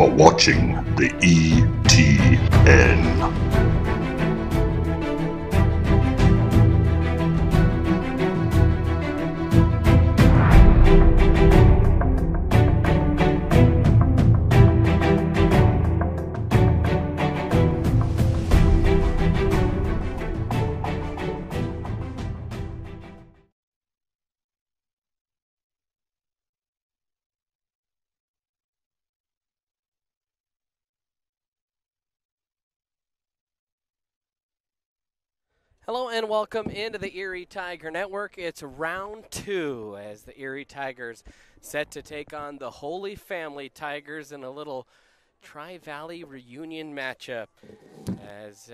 are watching the ETN. Hello and welcome into the Erie Tiger Network. It's round 2 as the Erie Tigers set to take on the Holy Family Tigers in a little Tri-Valley reunion matchup. As,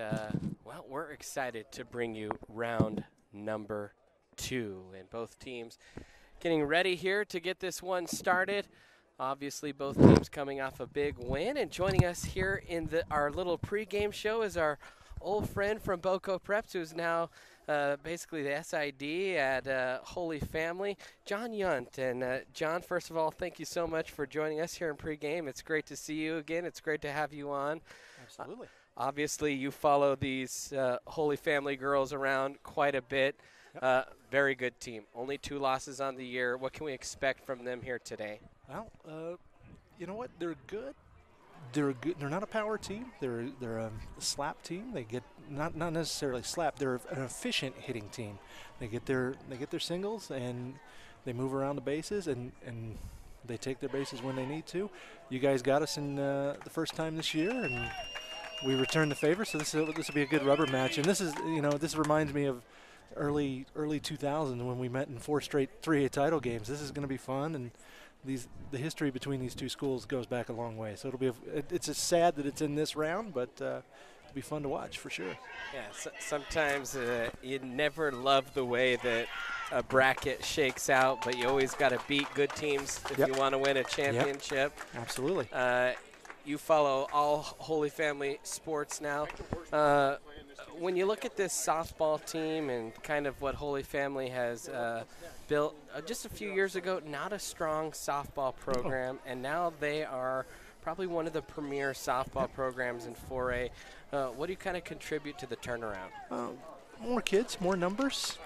well, we're excited to bring you round number 2. And both teams getting ready here to get this one started. Obviously, both teams coming off a big win. And joining us here in our little pregame show is our old friend from Boco Preps, who's now basically the SID at Holy Family, John Yunt. And John, first of all, thank you so much for joining us here in pregame. It's great to see you again. It's great to have you on. Absolutely. Obviously, you follow these Holy Family girls around quite a bit. Yep. Very good team. Only 2 losses on the year. What can we expect from them here today? Well, you know what? They're good. They're good. They're not a power team. They're a slap team. They get not necessarily slap. They're an efficient hitting team. They get their singles and they move around the bases and they take their bases when they need to. You guys got us in the first time this year and we returned the favor. So this will be a good rubber match. And this reminds me of early 2000 when we met in 4 straight 3A title games. This is going to be fun and. The history between these 2 schools goes back a long way. So it's just sad that it's in this round, but it'll be fun to watch for sure. Yeah, sometimes you never love the way that a bracket shakes out, but you always got to beat good teams if you want to win a championship. Yep. Absolutely. You follow all Holy Family sports now. When you look at this softball team and kind of what Holy Family has built just a few years ago, not a strong softball program, and now they are probably one of the premier softball programs in 4A. What do you kind of contribute to the turnaround? More kids, more numbers,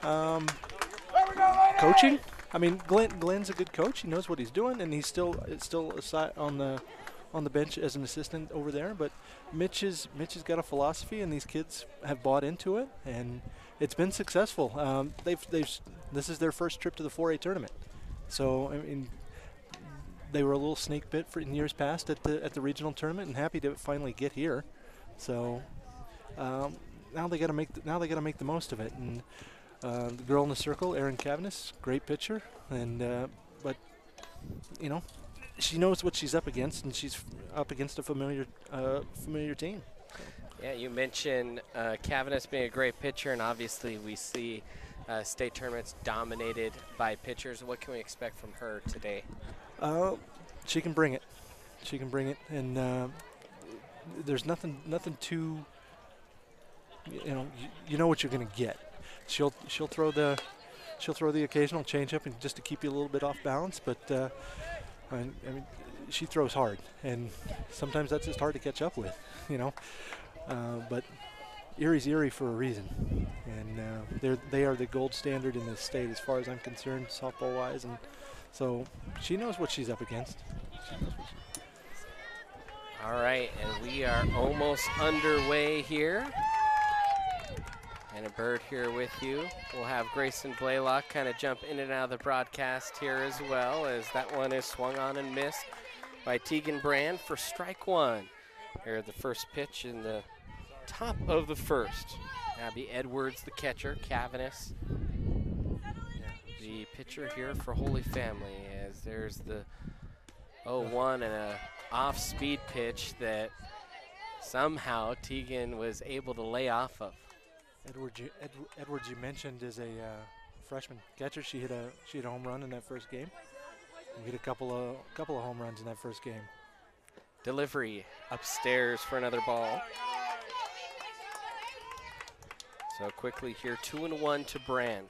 coaching. I mean, Glenn's a good coach. He knows what he's doing, and he's still aside on the bench as an assistant over there. But Mitch has got a philosophy, and these kids have bought into it, and it's been successful. This is their first trip to the 4A tournament, so I mean, they were a little snake bit in years past at the regional tournament, and happy to finally get here. So now they got to make the most of it. And the girl in the circle, Erin Cavanis, great pitcher, and but you know. She knows what she's up against, and she's up against a familiar team. Yeah, you mentioned Cavanis being a great pitcher, and obviously we see state tournaments dominated by pitchers. What can we expect from her today? She can bring it. She can bring it, and there's nothing too. You know what you're going to get. She'll throw the occasional changeup and just to keep you a little bit off balance, but. I mean, she throws hard, and sometimes that's just hard to catch up with, But Erie's Erie for a reason, and they are the gold standard in this state as far as I'm concerned, softball-wise, and so she knows what she's up against. All right, and we are almost underway here. And a bird here with you. We'll have Grayson Blaylock kind of jump in and out of the broadcast here as well, as that one is swung on and missed by Tegan Brand for strike 1. Here the first pitch in the top of the first. Abby Edwards, the catcher, Cavanis, the pitcher here for Holy Family, as there's the 0-1 and a off-speed pitch that somehow Tegan was able to lay off of. Edwards, you mentioned, is a freshman catcher. She hit a home run in that first game. We hit a couple of home runs in that first game. Delivery upstairs for another ball. So quickly here, 2-1 to Brand.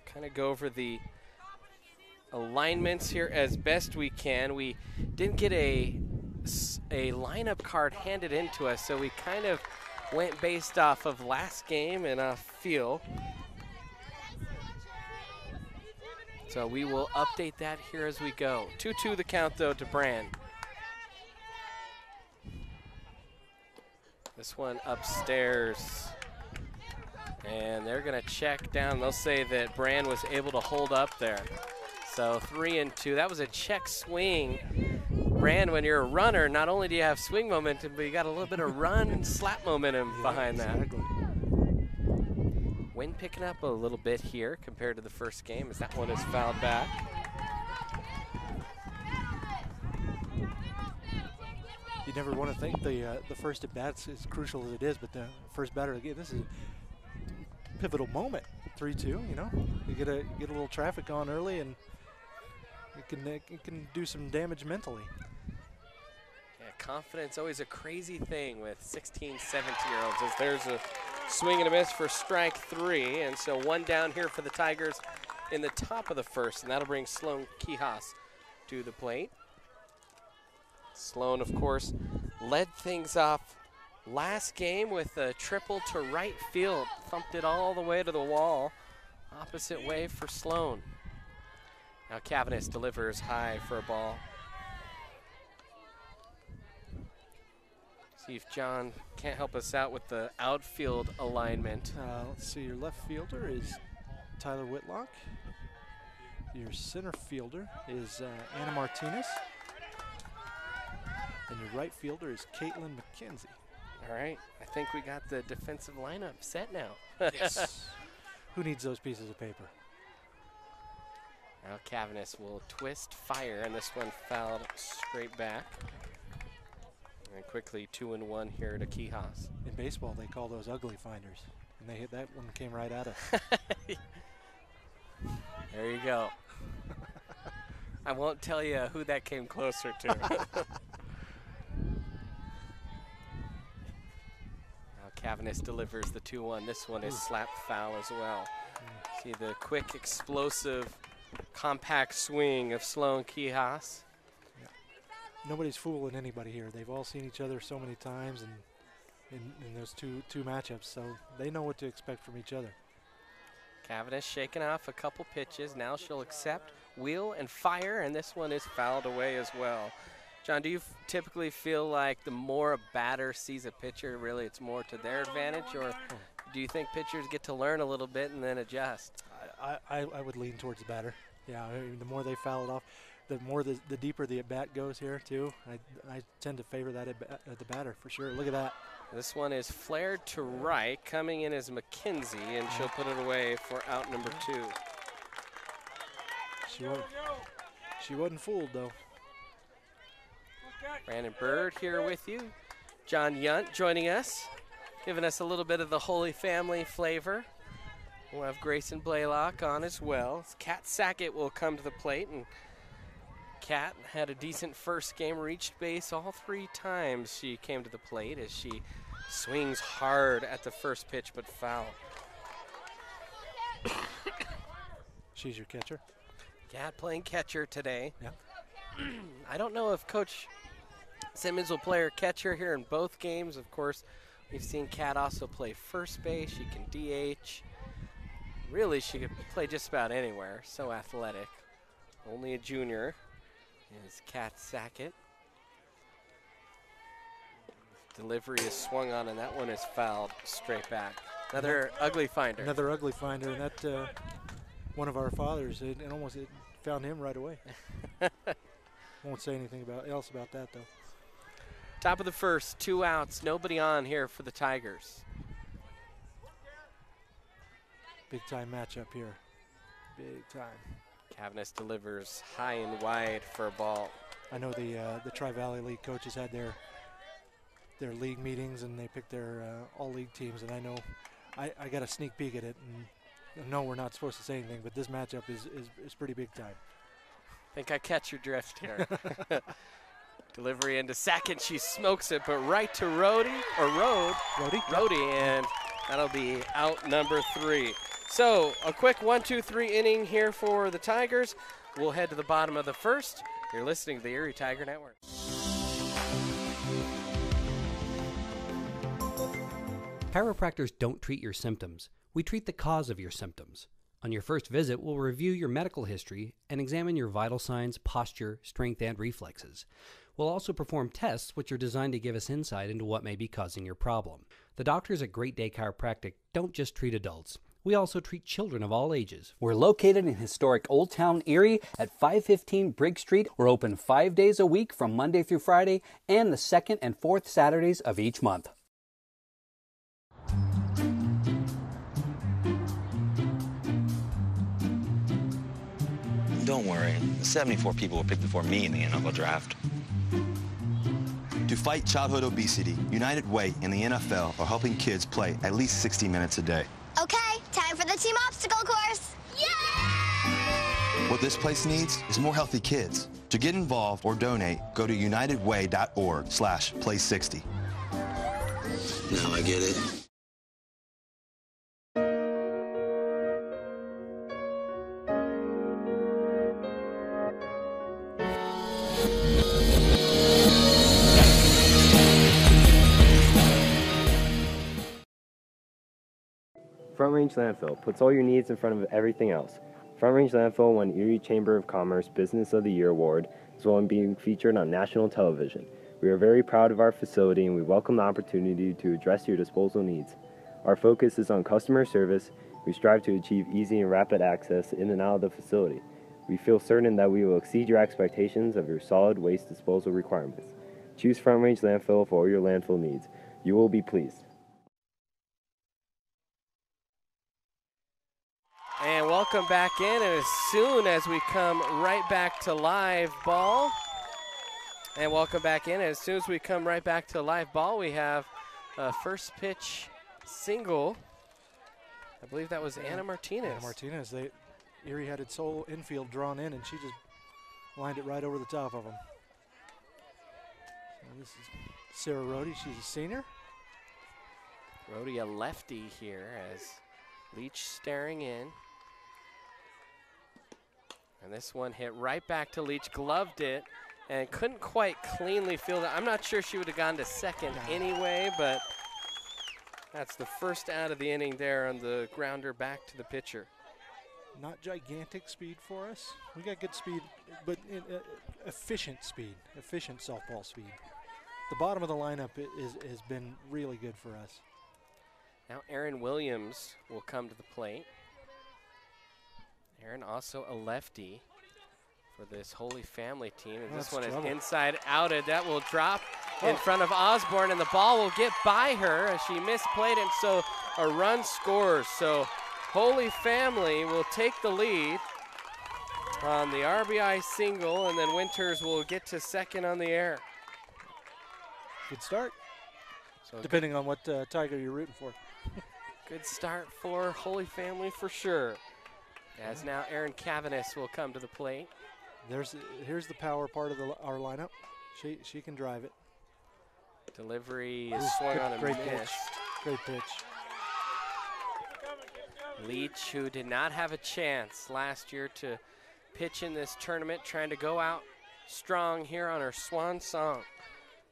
Kind of go over the alignments here as best we can. We didn't get a lineup card handed in to us, so we kind of went based off of last game and a feel. So we will update that here as we go. 2-2 the count, though, to Brand. This one upstairs. And they're going to check down. They'll say that Brand was able to hold up there. So 3-2. That was a check swing. Brand, when you're a runner, not only do you have swing momentum, but you got a little bit of run slap momentum behind that. Wind picking up a little bit here compared to the first game as that one is fouled back. You never want to think the first at bats as crucial as it is, but the first batter again, this is a pivotal moment. 3-2, you know, you get a little traffic on early, and it can do some damage mentally. Yeah, confidence always a crazy thing with 16, 17-year-olds. As there's a swing and a miss for strike 3, and so one down here for the Tigers in the top of the first, and that'll bring Sloan Quijas to the plate. Sloan, of course, led things off last game with a triple to right field. Thumped it all the way to the wall. Opposite way for Sloan. Now Cavanis delivers high for a ball. See if John can't help us out with the outfield alignment. Let's see, your left fielder is Tyler Whitlock. Your center fielder is Anna Martinez. And your right fielder is Caitlin McKenzie. All right, I think we got the defensive lineup set now. Yes. Who needs those pieces of paper? Now Cavanis will twist, fire, and this one fouled straight back. And quickly 2-1 here to Quijas. In baseball, they call those ugly finders. And they hit that one, came right at us. There you go. I won't tell you who that came closer to. Cavanis delivers the 2-1. This one is slapped foul as well. See the quick, explosive, compact swing of Sloan Quijas. Yeah. Nobody's fooling anybody here. They've all seen each other so many times in those two matchups, so they know what to expect from each other. Cavanis shaking off a couple pitches. Now she'll accept, wheel, and fire, and this one is fouled away as well. John, do you typically feel like the more a batter sees a pitcher, really it's more to their advantage, or do you think pitchers get to learn a little bit and then adjust? I would lean towards the batter. Yeah, I mean, the more they foul it off, the more the deeper the at-bat goes here, too. I tend to favor that at the batter, for sure. Look at that. This one is flared to right. Coming in is McKenzie, and she'll put it away for out number 2. She wasn't fooled, though. Brandon Bird here with you. John Yunt joining us, giving us a little bit of the Holy Family flavor. We'll have Grayson Blaylock on as well. Kat Sackett will come to the plate, and Kat had a decent first game, reached base all 3 times she came to the plate as she swings hard at the first pitch but foul. She's your catcher? Kat playing catcher today. Yeah. I don't know if Coach Simmons will play her catcher here in both games. Of course, we've seen Kat also play first base. She can DH. Really, she could play just about anywhere. So athletic. Only a junior is Kat Sackett. Delivery is swung on, and that one is fouled straight back. Another ugly finder. Another ugly finder, and that one of our fathers, it found him right away. Won't say anything else about that, though. Top of the first, 2 outs, nobody on here for the Tigers. Big time matchup here. Big time. Cavanis delivers high and wide for a ball. I know the Tri-Valley League coaches had their league meetings, and they picked their all-league teams, and I know I got a sneak peek at it, and no, we're not supposed to say anything, but this matchup is pretty big time. I think I catch your drift here. Delivery into second. She smokes it, but right to Rhodey, and that'll be out number 3. So a quick 1-2-3 inning here for the Tigers. we'll head to the bottom of the first. You're listening to the Erie Tiger Network. Chiropractors don't treat your symptoms. We treat the cause of your symptoms. On your first visit, we'll review your medical history and examine your vital signs, posture, strength, and reflexes. We'll also perform tests which are designed to give us insight into what may be causing your problem. The doctors at Great Day Chiropractic don't just treat adults. We also treat children of all ages. We're located in historic Old Town Erie at 515 Briggs Street. We're open 5 days a week from Monday through Friday and the second and fourth Saturdays of each month. Don't worry, 74 people were picked before me in the NFL draft. To fight childhood obesity, United Way and the NFL are helping kids play at least 60 minutes a day. Okay, time for the team obstacle course. Yay! What this place needs is more healthy kids. To get involved or donate, go to unitedway.org/play60. Now I get it. Front Range Landfill puts all your needs in front of everything else. Front Range Landfill won Erie Chamber of Commerce Business of the Year Award, as well as being featured on national television. We are very proud of our facility and we welcome the opportunity to address your disposal needs. Our focus is on customer service. We strive to achieve easy and rapid access in and out of the facility. We feel certain that we will exceed your expectations of your solid waste disposal requirements. Choose Front Range Landfill for all your landfill needs. You will be pleased. And welcome back in, and as soon as we come right back to live ball, we have a first pitch single. I believe that was Anna Martinez. Anna Martinez. Erie had its whole infield drawn in, and she just lined it right over the top of them. So this is Sarah Rohde. She's a senior. Rohde, a lefty here, as Leach staring in. And this one hit right back to Leach, gloved it, and couldn't quite cleanly field it. I'm not sure she would have gone to second anyway, but that's the first out of the inning there on the grounder back to the pitcher. Not gigantic speed for us. We got good speed, but efficient speed, efficient softball speed. The bottom of the lineup has been really good for us. Now Aaron Williams will come to the plate. Aaron also a lefty for this Holy Family team. And this one is inside outed. That will drop in front of Osborne, and the ball will get by her as she misplayed it. So a run scores. So Holy Family will take the lead on the RBI single, and then Winters will get to second on the air. Good start, so depending on what Tiger you're rooting for. Good start for Holy Family for sure. As now Erin Cavanis will come to the plate. Here's the power part of our lineup. She can drive it. Delivery is swung on and missed. Great pitch. Leach, who did not have a chance last year to pitch in this tournament, trying to go out strong here on her swan song.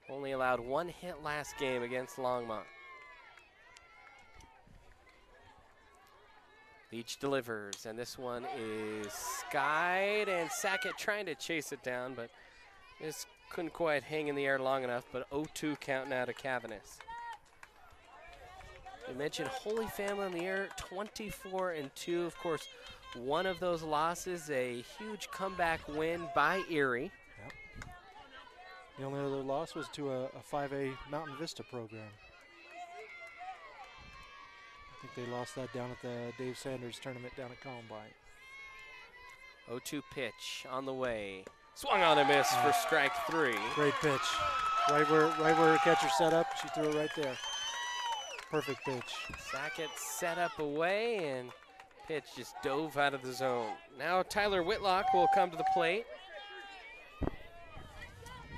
Only allowed one hit last game against Longmont. Leach delivers, and this one is skied, and Sackett trying to chase it down, but just couldn't quite hang in the air long enough, but 0-2 count now to Cavanis. We mentioned Holy Family in the air, 24-2. Of course, one of those losses, a huge comeback win by Erie. Yep. The only other loss was to a 5A Mountain Vista program. I think they lost that down at the Dave Sanders tournament down at Columbine. 0-2 pitch on the way. Swung on a miss for strike 3. Great pitch. Right where her catcher set up, she threw it right there. Perfect pitch. Sackett set up away, and pitch just dove out of the zone. Now Tyler Whitlock will come to the plate.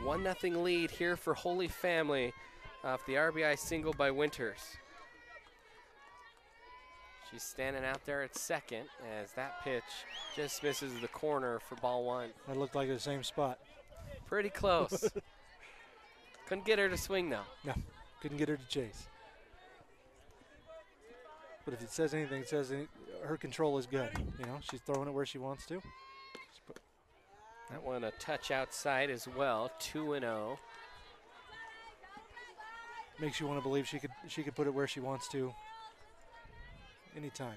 1-0 lead here for Holy Family off the RBI single by Winters. She's standing out there at second as that pitch just misses the corner for ball 1. That looked like the same spot. Pretty close. Couldn't get her to swing, though. No, couldn't get her to chase. But if it says anything, it says her control is good. You know, she's throwing it where she wants to. That one a touch outside as well, 2-0. Makes you want to believe she could put it where she wants to anytime.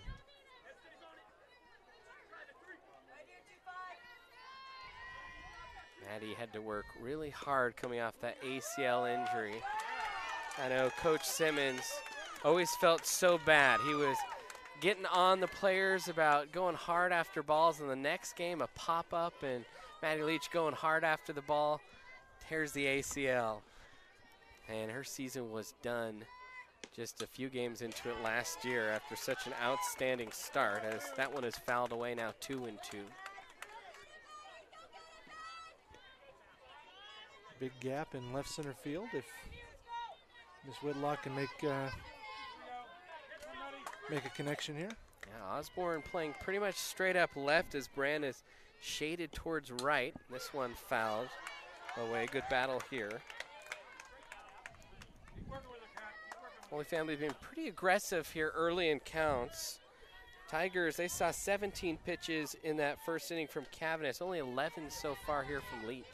Maddie had to work really hard coming off that ACL injury. I know Coach Simmons always felt so bad. He was getting on the players about going hard after balls. In the next game, a pop-up, and Maddie Leach going hard after the ball, tears the ACL. And her season was done just a few games into it last year after such an outstanding start, as that one is fouled away now 2-2. Big gap in left center field. If Miss Whitlock can make a connection here. Yeah, Osborne playing pretty much straight up left as Brand is shaded towards right. This one fouled away. Good battle here. Holy Family being pretty aggressive here early in counts. Tigers, they saw 17 pitches in that first inning from Cavanis. Only 11 so far here from Leach.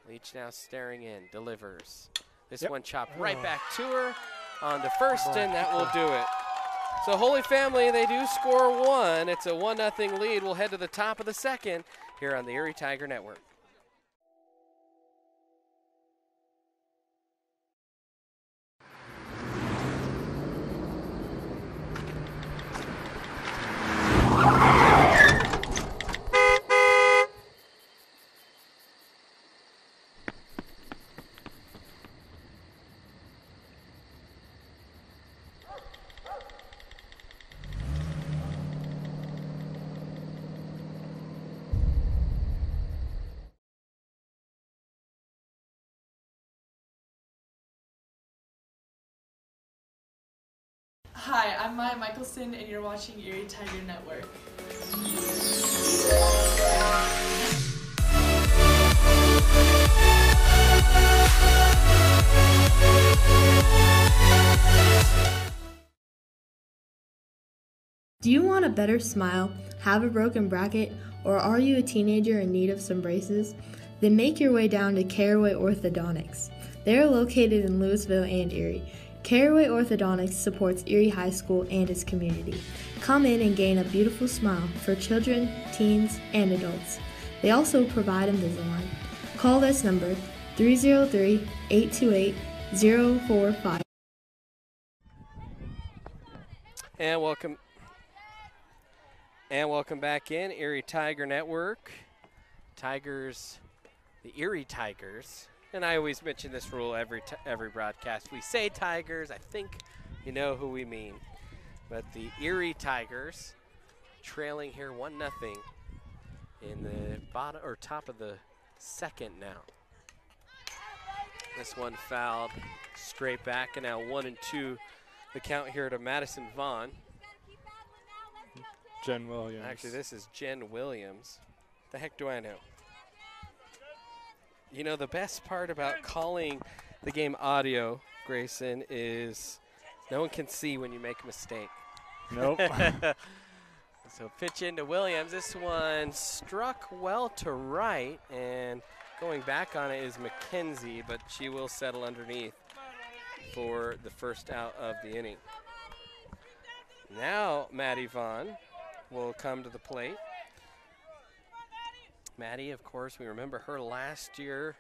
Leach now staring in, delivers. This one chopped right back to her on the first, and that will do it. So Holy Family, they do score 1. It's a 1-0 lead. We'll head to the top of the second here on the Erie Tiger Network. Hi, I'm Maya Michelson, and you're watching Erie Tiger Network. Do you want a better smile, have a broken bracket, or are you a teenager in need of some braces? Then make your way down to Caraway Orthodontics. They are located in Louisville and Erie. Caraway Orthodontics supports Erie High School and its community. Come in and gain a beautiful smile for children, teens, and adults. They also provide Invisalign. Call this number, 303-828-045. And welcome back in, Erie Tiger Network. Tigers, the Erie Tigers. And I always mention this rule every broadcast. We say Tigers, I think you know who we mean. But the Erie Tigers trailing here 1-0 in the bottom or top of the second now. This one fouled straight back, and now 1-2 the count here to Madison Vaughn. Jen Williams. Actually, this is Jen Williams. The heck do I know? You know, the best part about calling the game audio, Grayson, is no one can see when you make a mistake. Nope. So pitch into Williams. This one struck well to right, and going back on it is McKenzie, but she will settle underneath for the first out of the inning. Now Maddie Vaughn will come to the plate. Maddie, of course, we remember her last year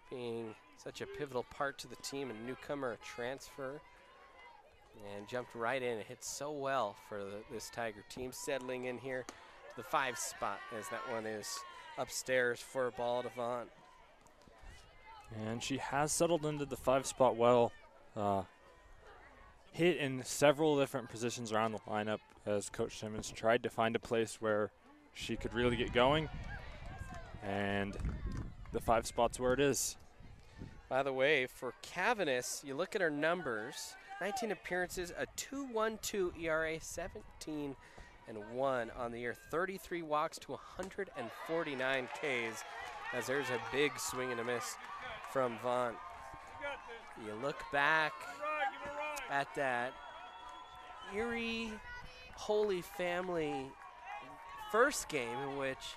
being such a pivotal part to the team, a newcomer, a transfer, and jumped right in and hit so well for this Tiger team, settling in here to the 5 spot as that one is upstairs for a ball to Vaughn. And she has settled into the 5 spot well. Hit in several different positions around the lineup as Coach Simmons tried to find a place where she could really get going. And the 5 spot's where it is. By the way, for Cavanis, you look at her numbers, 19 appearances, a 2.12 ERA, 17-1 on the year, 33 walks to 149 Ks, as there's a big swing and a miss from Vaughn. You look back at that Erie Holy Family first game in which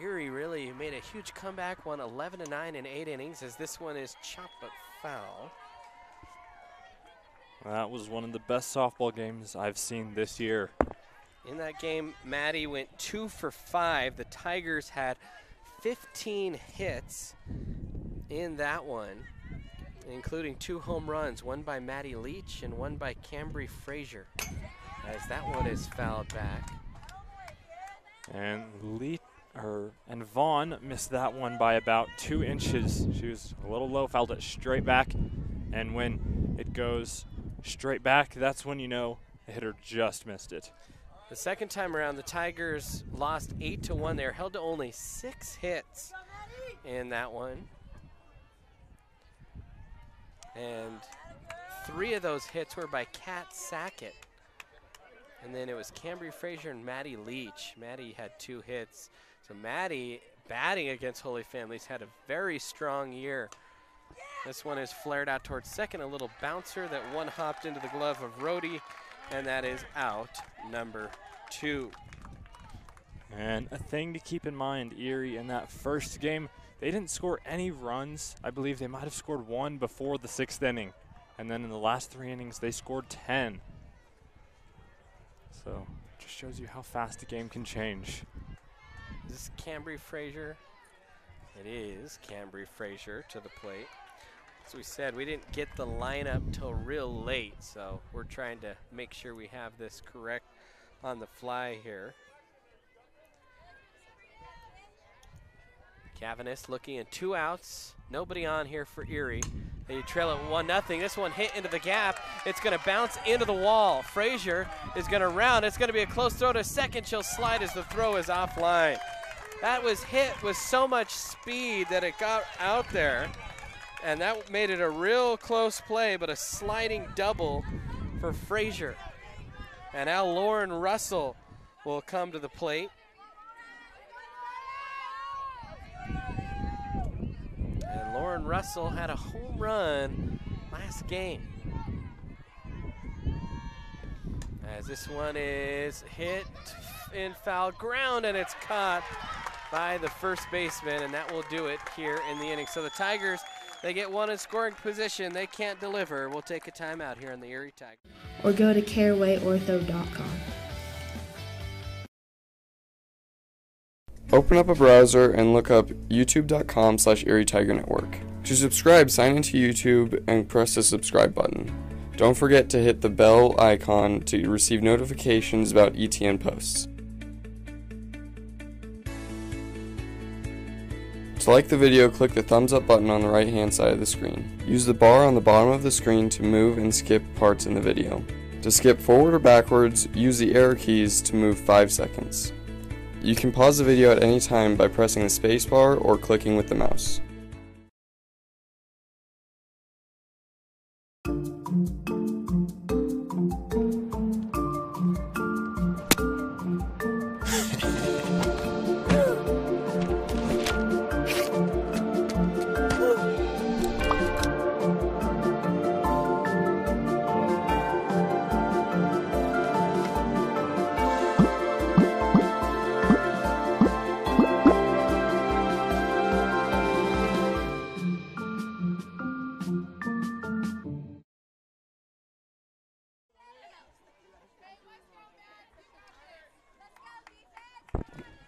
Erie really made a huge comeback, won 11-9 in 8 innings, as this one is chopped but foul. That was one of the best softball games I've seen this year. In that game, Maddie went 2 for 5. The Tigers had 15 hits in that one, including 2 home runs, one by Maddie Leach and one by Cambry Frazier, as that one is fouled back. And Vaughn missed that one by about 2 inches. She was a little low, fouled it straight back. And when it goes straight back, that's when you know the hitter just missed it. The second time around, the Tigers lost 8-1. They were held to only 6 hits in that one. And 3 of those hits were by Kat Sackett. And then it was Cambry Frazier and Maddie Leach. Maddie had 2 hits. So Maddie, batting against Holy Families, had a very strong year. This one is flared out towards second, a little bouncer that one hopped into the glove of Rhodey, and that is out number 2. And a thing to keep in mind, Erie in that first game, they didn't score any runs. I believe they might have scored 1 before the 6th inning. And then in the last 3 innings, they scored 10. So just shows you how fast the game can change. Is this Cambry Frazier? It is Cambry Frazier to the plate. As we said, we didn't get the lineup till real late, so we're trying to make sure we have this correct on the fly here. Cavanis looking at 2 outs. Nobody on here for Erie. They trail at 1-0. This one hit into the gap. It's going to bounce into the wall. Frazier is going to round. It's going to be a close throw to second. She'll slide as the throw is offline. That was hit with so much speed that it got out there. And that made it a real close play, but a sliding double for Frazier. And now Lauren Russell will come to the plate. And Lauren Russell had a home run last game. As this one is hit in foul ground, and it's caught by the first baseman, and that will do it here in the inning. So the Tigers, they get one in scoring position. They can't deliver. We'll take a timeout here on the Erie Tigers. Or go to carewayortho.com. Open up a browser and look up youtube.com/Erie Tiger Network. To subscribe, sign into YouTube and press the subscribe button. Don't forget to hit the bell icon to receive notifications about ETN posts. To like the video, click the thumbs up button on the right hand side of the screen. Use the bar on the bottom of the screen to move and skip parts in the video. To skip forward or backwards, use the arrow keys to move 5 seconds. You can pause the video at any time by pressing the spacebar or clicking with the mouse.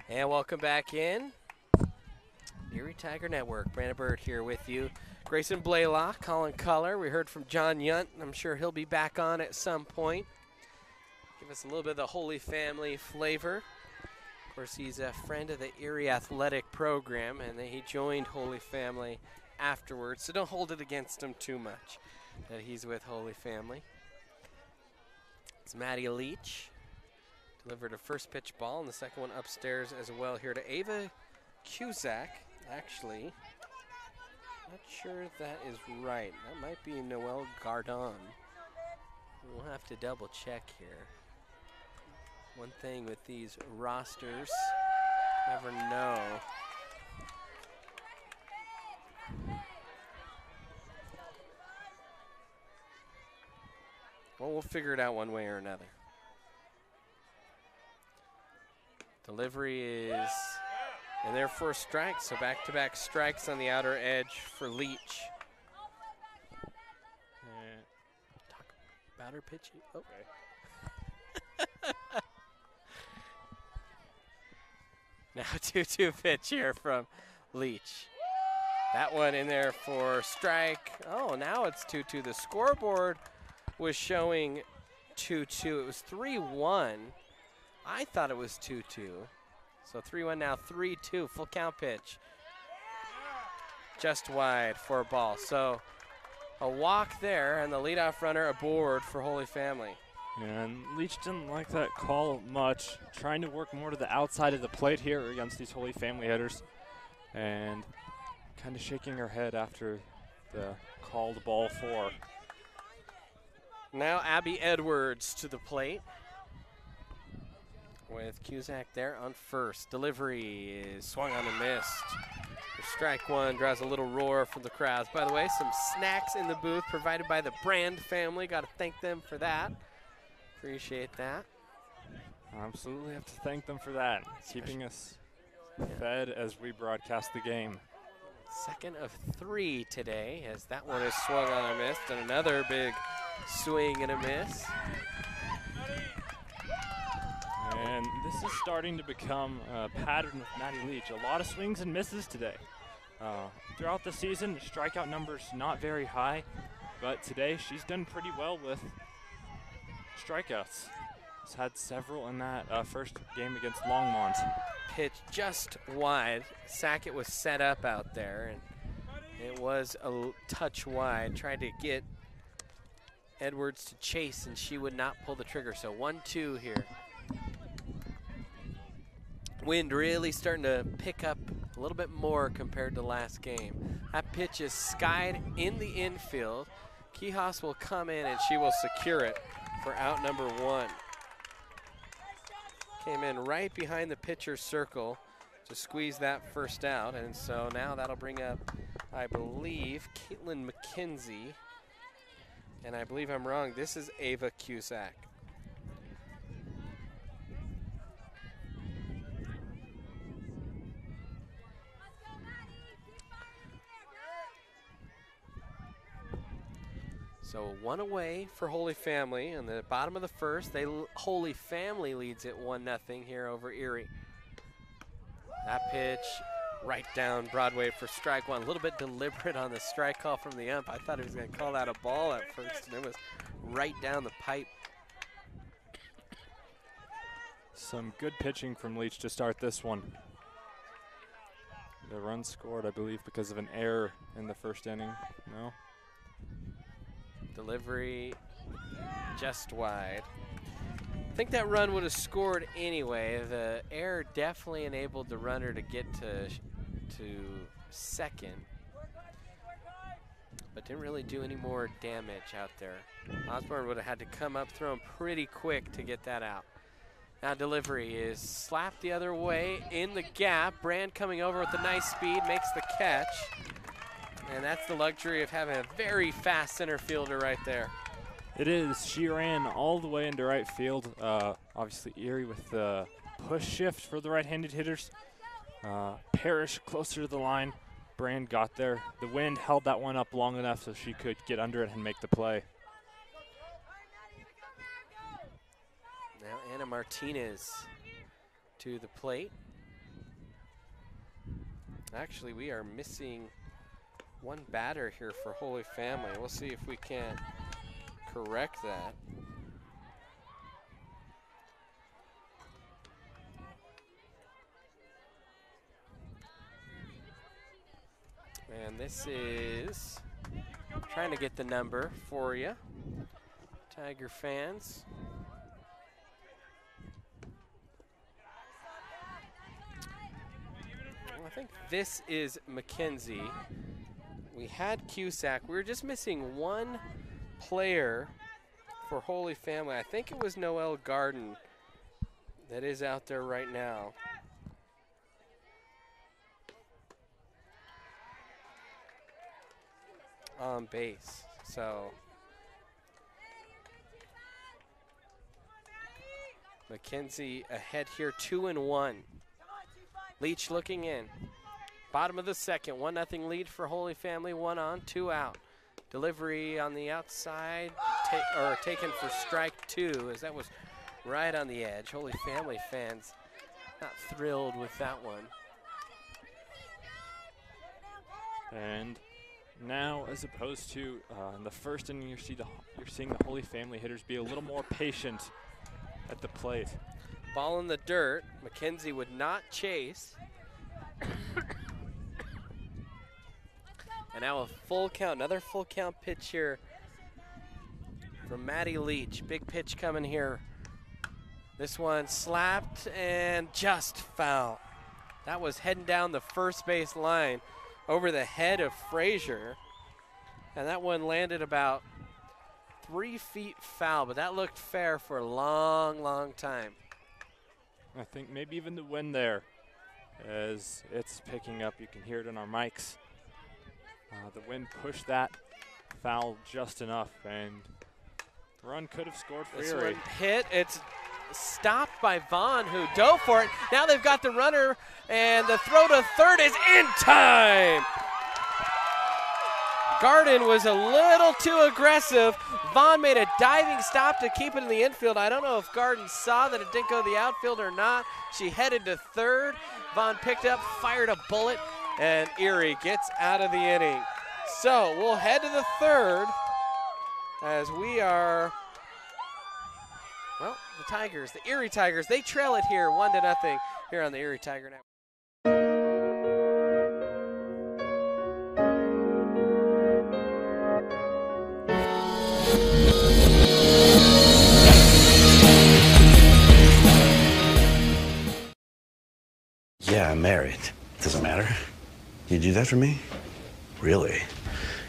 And welcome back in. Erie Tiger Network. Brandon Bird here with you. Grayson Blaylock, Colin Culler. We heard from John Yunt. I'm sure he'll be back on at some point. Give us a little bit of the Holy Family flavor. Of course, he's a friend of the Erie Athletic Program, and he joined Holy Family afterwards. So don't hold it against him too much that he's with Holy Family. It's Maddie Leach. Delivered a first pitch ball, and the second one upstairs as well here to Ava Cusack, actually. Not sure if that is right. That might be Noel Gardon. We'll have to double check here. One thing with these rosters, never know. Well, we'll figure it out one way or another. Delivery is in there for a strike, so back-to-back strikes on the outer edge for Leach. Talk about her pitching. Oh. Okay. Now 2-2 pitch here from Leach. That one in there for strike. Oh, now it's 2-2. The scoreboard was showing 2-2. It was 3-1. I thought it was 2-2. So 3-1 now, 3-2, full count pitch. Just wide for a ball. So a walk there, and the leadoff runner aboard for Holy Family. And Leach didn't like that call much, trying to work more to the outside of the plate here against these Holy Family hitters, and kind of shaking her head after the called ball 4. Now Abby Edwards to the plate with Cusack there on first. Delivery is swung on and missed. Strike one draws a little roar from the crowds. By the way, some snacks in the booth provided by the Brand family. Got to thank them for that. Appreciate that. Absolutely have to thank them for that, keeping us fed as we broadcast the game. Second of 3 today, as that one is swung on and missed, and another big swing and a miss. And this is starting to become a pattern with Maddie Leach. A lot of swings and misses today. Throughout the season, strikeout numbers not very high, but today she's done pretty well with strikeouts. She's had several in that first game against Longmont. Pitch just wide. Sackett was set up out there, and it was a touch wide. Tried to get Edwards to chase, and she would not pull the trigger. So 1-2 here. Wind really starting to pick up a little bit more compared to last game. That pitch is skied in the infield. Quijas will come in, and she will secure it for out number 1. Came in right behind the pitcher's circle to squeeze that first out, and so now that'll bring up, I believe, Caitlin McKenzie. And I believe I'm wrong. This is Ava Cusack. So 1 away for Holy Family in the bottom of the first. Holy Family leads it 1-0 here over Erie. That pitch right down Broadway for strike 1. A little bit deliberate on the strike call from the ump. I thought he was going to call that a ball at first, and it was right down the pipe. Some good pitching from Leach to start this one. The run scored, I believe, because of an error in the first inning. No? Delivery just wide. I think that run would have scored anyway. The error definitely enabled the runner to get to second, but didn't really do any more damage out there. Osborne would have had to come up, throw him pretty quick to get that out. Now delivery is slapped the other way in the gap. Brand coming over with a nice speed, makes the catch. And that's the luxury of having a very fast center fielder right there. It is. She ran all the way into right field. Obviously Erie with the push shift for the right-handed hitters. Parrish closer to the line. Brand got there. The wind held that one up long enough so she could get under it and make the play. Now Anna Martinez to the plate. Actually, we are missing one batter here for Holy Family. We'll see if we can correct that. And this is, trying to get the number for you, Tiger fans. Well, I think this is McKenzie. we had Cusack. We were just missing one player for Holy Family. I think it was Noel Garden that is out there right now. On base. So McKenzie ahead here, 2-1. Leach looking in. Bottom of the second, 1-0 lead for Holy Family, 1 on, 2 out. Delivery on the outside, taken for strike 2, as that was right on the edge. Holy Family fans not thrilled with that one. And now, as opposed to in the first inning, you're seeing the Holy Family hitters be a little more patient at the plate. Ball in the dirt. McKenzie would not chase. And now a full count, another full count pitch here from Maddie Leach. Big pitch coming here. This one slapped and just foul. That was heading down the first base line over the head of Frazier. And that one landed about 3 feet foul, but that looked fair for a long, long time. I think maybe even the wind there, as it's picking up, you can hear it in our mics. The wind pushed that foul just enough, and the run could have scored for Erie. This one hit, it's stopped by Vaughn, who dove for it. Now they've got the runner, and the throw to third is in time. Garden was a little too aggressive. Vaughn made a diving stop to keep it in the infield. I don't know if Garden saw that it didn't go to the outfield or not. She headed to third. Vaughn picked up, fired a bullet, and Erie gets out of the inning. So we'll head to the third as we are, well, the Tigers, the Erie Tigers, they trail it here 1-0 here on the Erie Tiger Network. Yeah, I'm married. Doesn't matter. You do that for me? Really?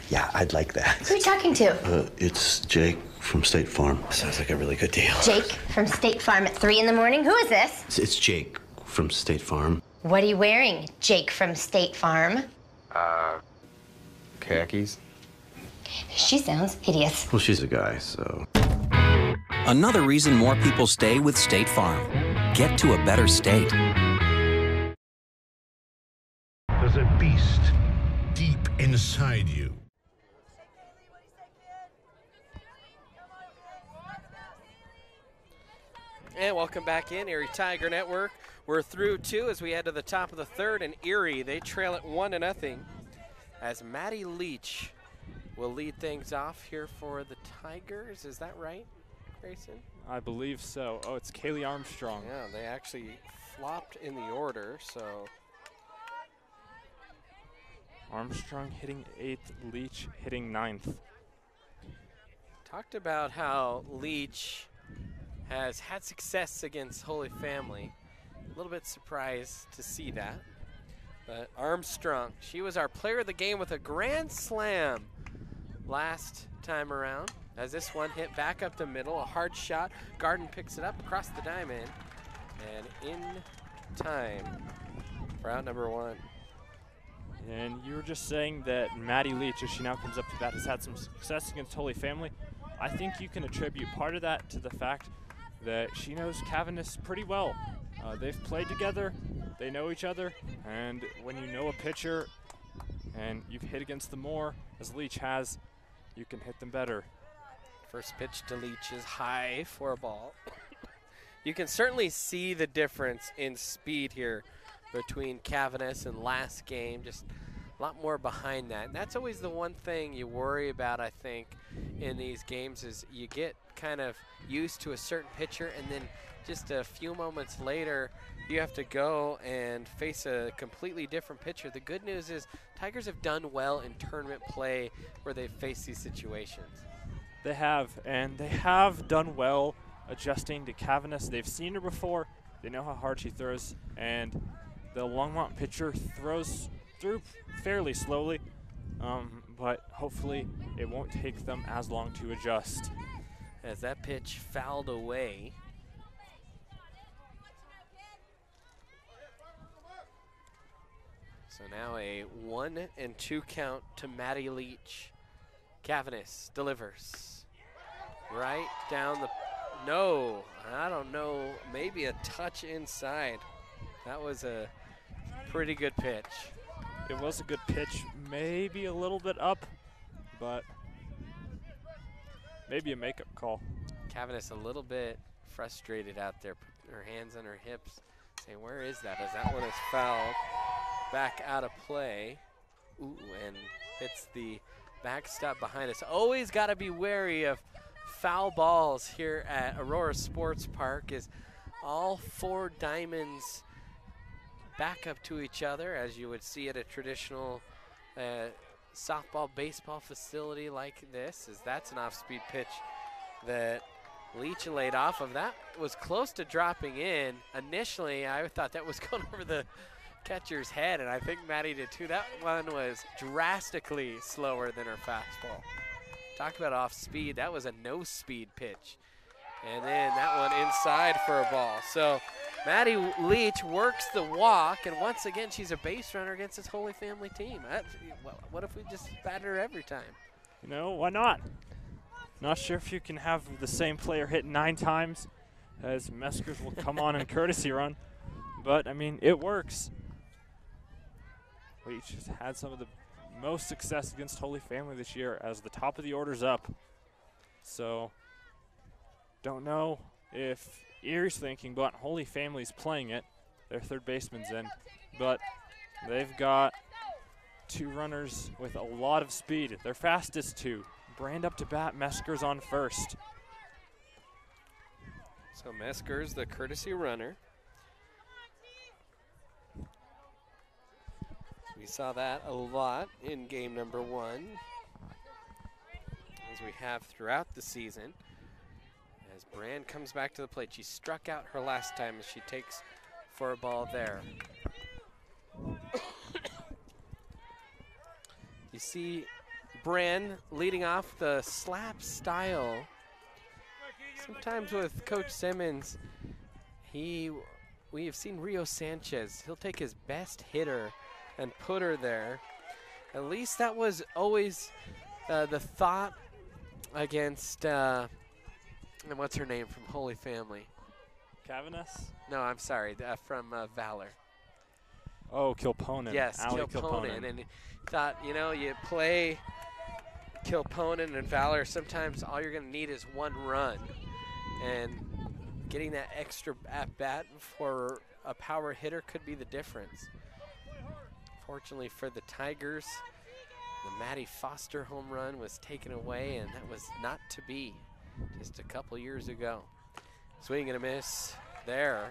Yeah, I'd like that. Who are you talking to? It's Jake from State Farm. Sounds like a really good deal. Jake from State Farm at 3 in the morning? Who is this? It's Jake from State Farm. What are you wearing, Jake from State Farm? Khakis? She sounds hideous. Well, she's a guy, so. Another reason more people stay with State Farm. Get to a better state. There's a beast deep inside you. And welcome back in, Erie Tiger Network. We're through 2 as we head to the top of the third, and Erie, they trail it 1-0 as Maddie Leach will lead things off here for the Tigers. Is that right, Grayson? I believe so. Oh, it's Kaylee Armstrong. Yeah, they actually flopped in the order, so. Armstrong hitting 8th, Leach hitting 9th. Talked about how Leach has had success against Holy Family. A little bit surprised to see that. But Armstrong, she was our player of the game with a grand slam last time around. As this one hit back up the middle, a hard shot. Garden picks it up across the diamond. And in time for out number 1. And you were just saying that Maddie Leach, as she now comes up to bat, has had some success against Holy Family. I think you can attribute part of that to the fact that she knows Cavanis pretty well. They've played together, they know each other, and when you know a pitcher and you've hit against them more, as Leach has, you can hit them better. First pitch to Leach is high for a ball. You can certainly see the difference in speed here between Cavanis and last game, just a lot more behind that. And that's always the one thing you worry about, I think, in these games is you get kind of used to a certain pitcher, and then just a few moments later, you have to go and face a completely different pitcher. The good news is Tigers have done well in tournament play where they've faced these situations. They have, and they have done well adjusting to Cavanis. They've seen her before. They know how hard she throws, and the Longmont pitcher throws through fairly slowly, but hopefully it won't take them as long to adjust. As that pitch fouled away. So now a 1-2 count to Maddie Leach. Cavanis delivers. Right down the, no, I don't know, maybe a touch inside. That was a pretty good pitch. It was a good pitch, maybe a little bit up, but maybe a makeup call. Cavanis a little bit frustrated out there, put her hands on her hips, saying, where is that? As that one is fouled, back out of play. Ooh, and hits the backstop behind us. Always got to be wary of foul balls here at Aurora Sports Park, as all four diamonds back up to each other, as you would see at a traditional softball, baseball facility like this, as that's an off-speed pitch that Leach laid off of. That was close to dropping in. Initially, I thought that was going over the catcher's head, and I think Maddie did too. That one was drastically slower than her fastball. Talk about off speed. That was a no speed pitch. And then that one inside for a ball. So Maddie Leach works the walk, and once again, she's a base runner against this Holy Family team. What if we just bat her every time? You know, why not? Not sure if you can have the same player hit 9 times, as Meskers will come on and courtesy run. But, I mean, it works. Leach has had some of the most success against Holy Family this year as the top of the order's up. So, don't know if Erie's thinking, but Holy Family's playing it. Their third baseman's in. But they've got 2 runners with a lot of speed. Their fastest 2. Brand up to bat, Meskers on first. So Meskers, the courtesy runner. We saw that a lot in game number 1, as we have throughout the season. As Brand comes back to the plate, she struck out her last time as she takes for a ball there. You see Brand leading off the slap style. Sometimes with Coach Simmons, we have seen Rio Sanchez. He'll take his best hitter and put her there. At least that was always the thought against, and what's her name from Holy Family? Cavanis? No, I'm sorry, from Valor. Oh, Kilponen. Yes, Kilponen. And thought, you know, you play Kilponen and Valor, sometimes all you're going to need is 1 run. And getting that extra at-bat for a power hitter could be the difference. Fortunately for the Tigers, the Maddie Foster home run was taken away, and that was not to be just a couple years ago. Swing and a miss there.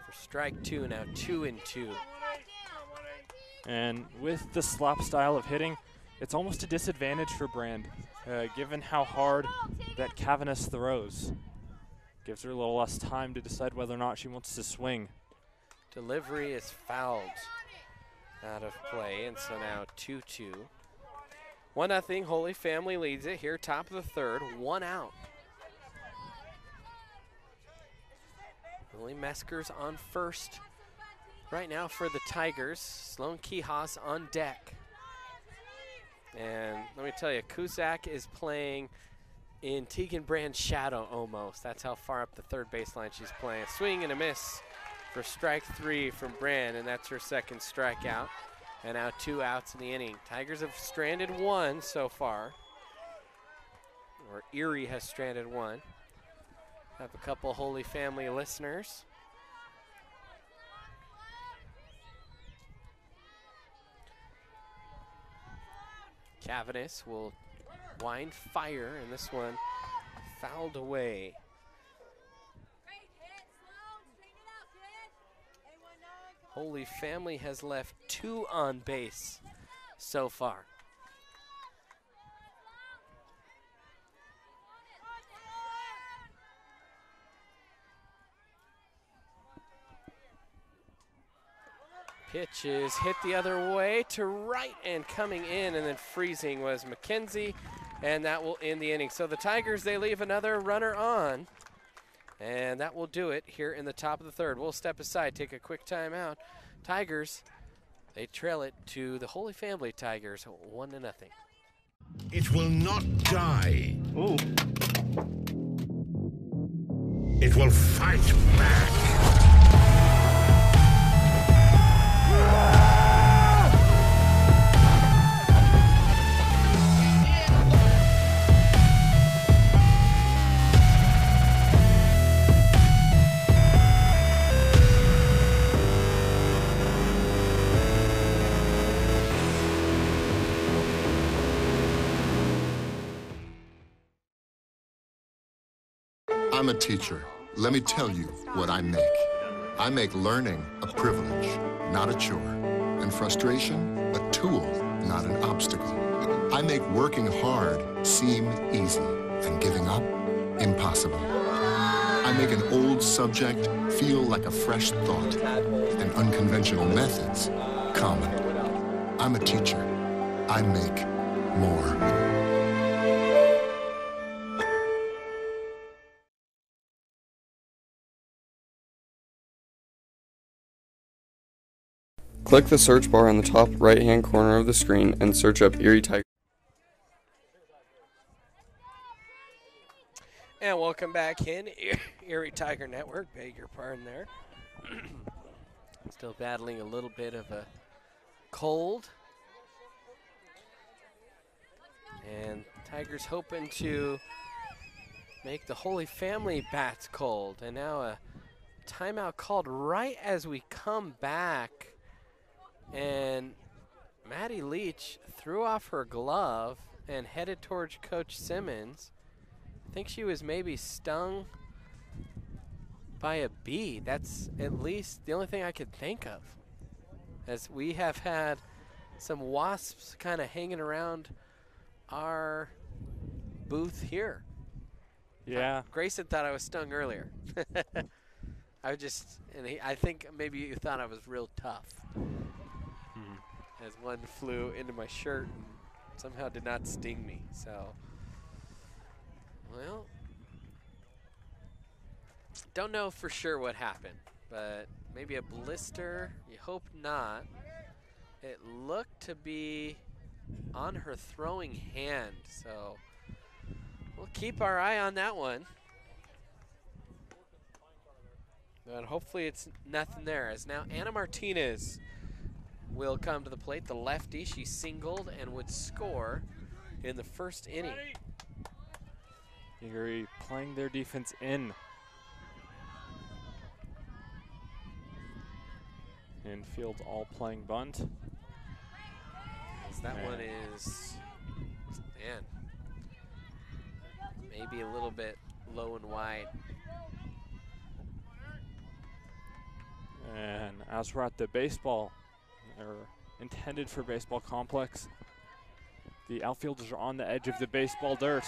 For strike 2, now 2-2. And with the slop style of hitting, it's almost a disadvantage for Brand, given how hard that Cavanis throws. Gives her a little less time to decide whether or not she wants to swing. Delivery is fouled out of play, and so now 2-2. 1-0, Holy Family leads it here, top of the third, 1 out. Lily Meskers on first right now for the Tigers. Sloan Kihas on deck. And let me tell you, Cusack is playing in Tegan Brand's shadow almost. That's how far up the third baseline she's playing. Swing and a miss for strike 3 from Brand, and that's her second strikeout. And now 2 outs in the inning. Tigers have stranded 1 so far. Or Erie has stranded 1. Have a couple Holy Family listeners. Cavanis will wind fire, and this one fouled away. Holy Family has left 2 on base so far. Pitch is hit the other way to right and coming in, and then freezing was McKenzie, and that will end the inning. So the Tigers, they leave another runner on, and that will do it here in the top of the third. We'll step aside, take a quick timeout. Tigers, they trail it to the Holy Family Tigers, 1-0. It will not die. Ooh. It will fight back. I'm a teacher. Let me tell you what I make. I make learning a privilege, not a chore, and frustration a tool, not an obstacle. I make working hard seem easy and giving up impossible. I make an old subject feel like a fresh thought and unconventional methods common. I'm a teacher. I make more. Click the search bar on the top right-hand corner of the screen and search up Erie Tigers. And welcome back in, Erie Tiger Network. Beg your pardon there. Still battling a little bit of a cold. And Tigers hoping to make the Holy Family bats cold. And now a timeout called right as we come back. And Maddie Leach threw off her glove and headed towards Coach Simmons. I think she was maybe stung by a bee. That's at least the only thing I could think of, as we have had some wasps kind of hanging around our booth here. Yeah. Grayson thought I was stung earlier. I think maybe you thought I was real tough. As one flew into my shirt and somehow did not sting me. So, well, don't know for sure what happened, but maybe a blister. You hope not. It looked to be on her throwing hand, so we'll keep our eye on that one. But hopefully it's nothing there, as now Anna Martinez will come to the plate. The lefty, she singled and would score in the first inning. Erie playing their defense in. Infield all playing bunt. As that one is, man, maybe a little bit low and wide. And as we're at the baseball, or intended for baseball complex, the outfielders are on the edge of the baseball dirt.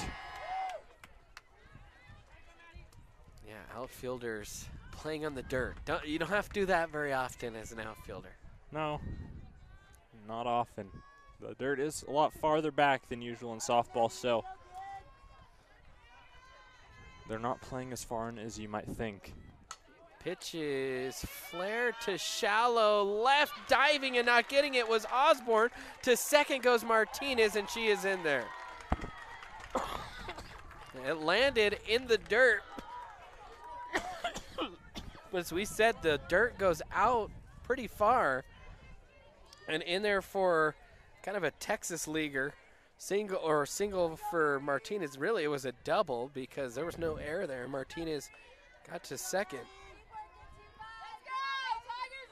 Yeah, outfielders playing on the dirt. You don't have to do that very often as an outfielder. No, not often. The dirt is a lot farther back than usual in softball, so they're not playing as far in as you might think. Pitch is flared to shallow left, diving and not getting it was Osborne. To second goes Martinez, and she is in there. It landed in the dirt. But as we said, the dirt goes out pretty far. And in there for kind of a Texas leaguer, single for Martinez. Really, it was a double because there was no air there. Martinez got to second.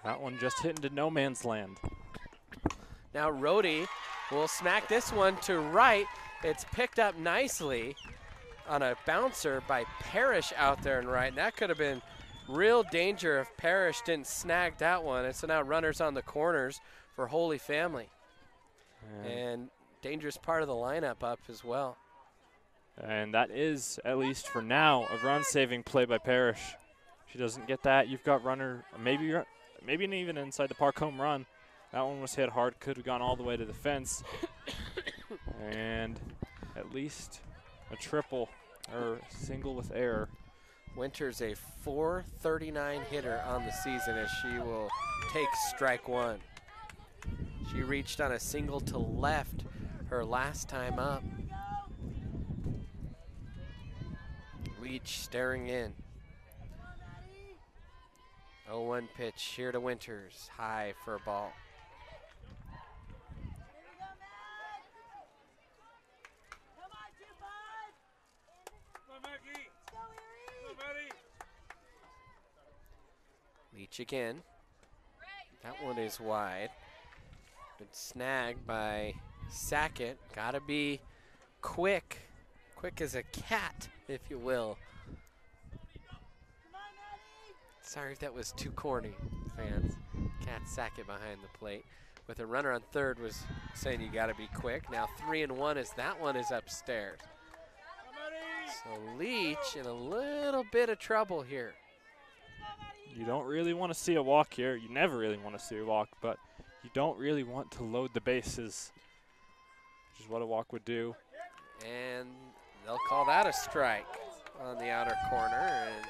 That one just hit into no man's land. Now Rhodey will smack this one to right. It's picked up nicely on a bouncer by Parrish out there and right. And that could have been real danger if Parrish didn't snag that one. And so now runners on the corners for Holy Family. And dangerous part of the lineup up as well. And that is, at least for now, a run-saving play by Parrish. She doesn't get that. You've got runner, maybe maybe even inside the park home run. That one was hit hard, could have gone all the way to the fence. And at least a triple or single with error. Winters a .439 hitter on the season as she will take strike one. She reached on a single to left her last time up. Leach staring in. 0-1 pitch here to Winters, high for a ball. Leach again. That one is wide. Good snag by Sackett. Gotta be quick. Quick as a cat, if you will. Sorry if that was too corny, fans. Cat Sackett behind the plate. With a runner on third was saying you gotta be quick. Now 3-1 as that one is upstairs. So Leach in a little bit of trouble here. You don't really want to see a walk here. You never really want to see a walk, but you don't really want to load the bases, which is what a walk would do. And they'll call that a strike on the outer corner. And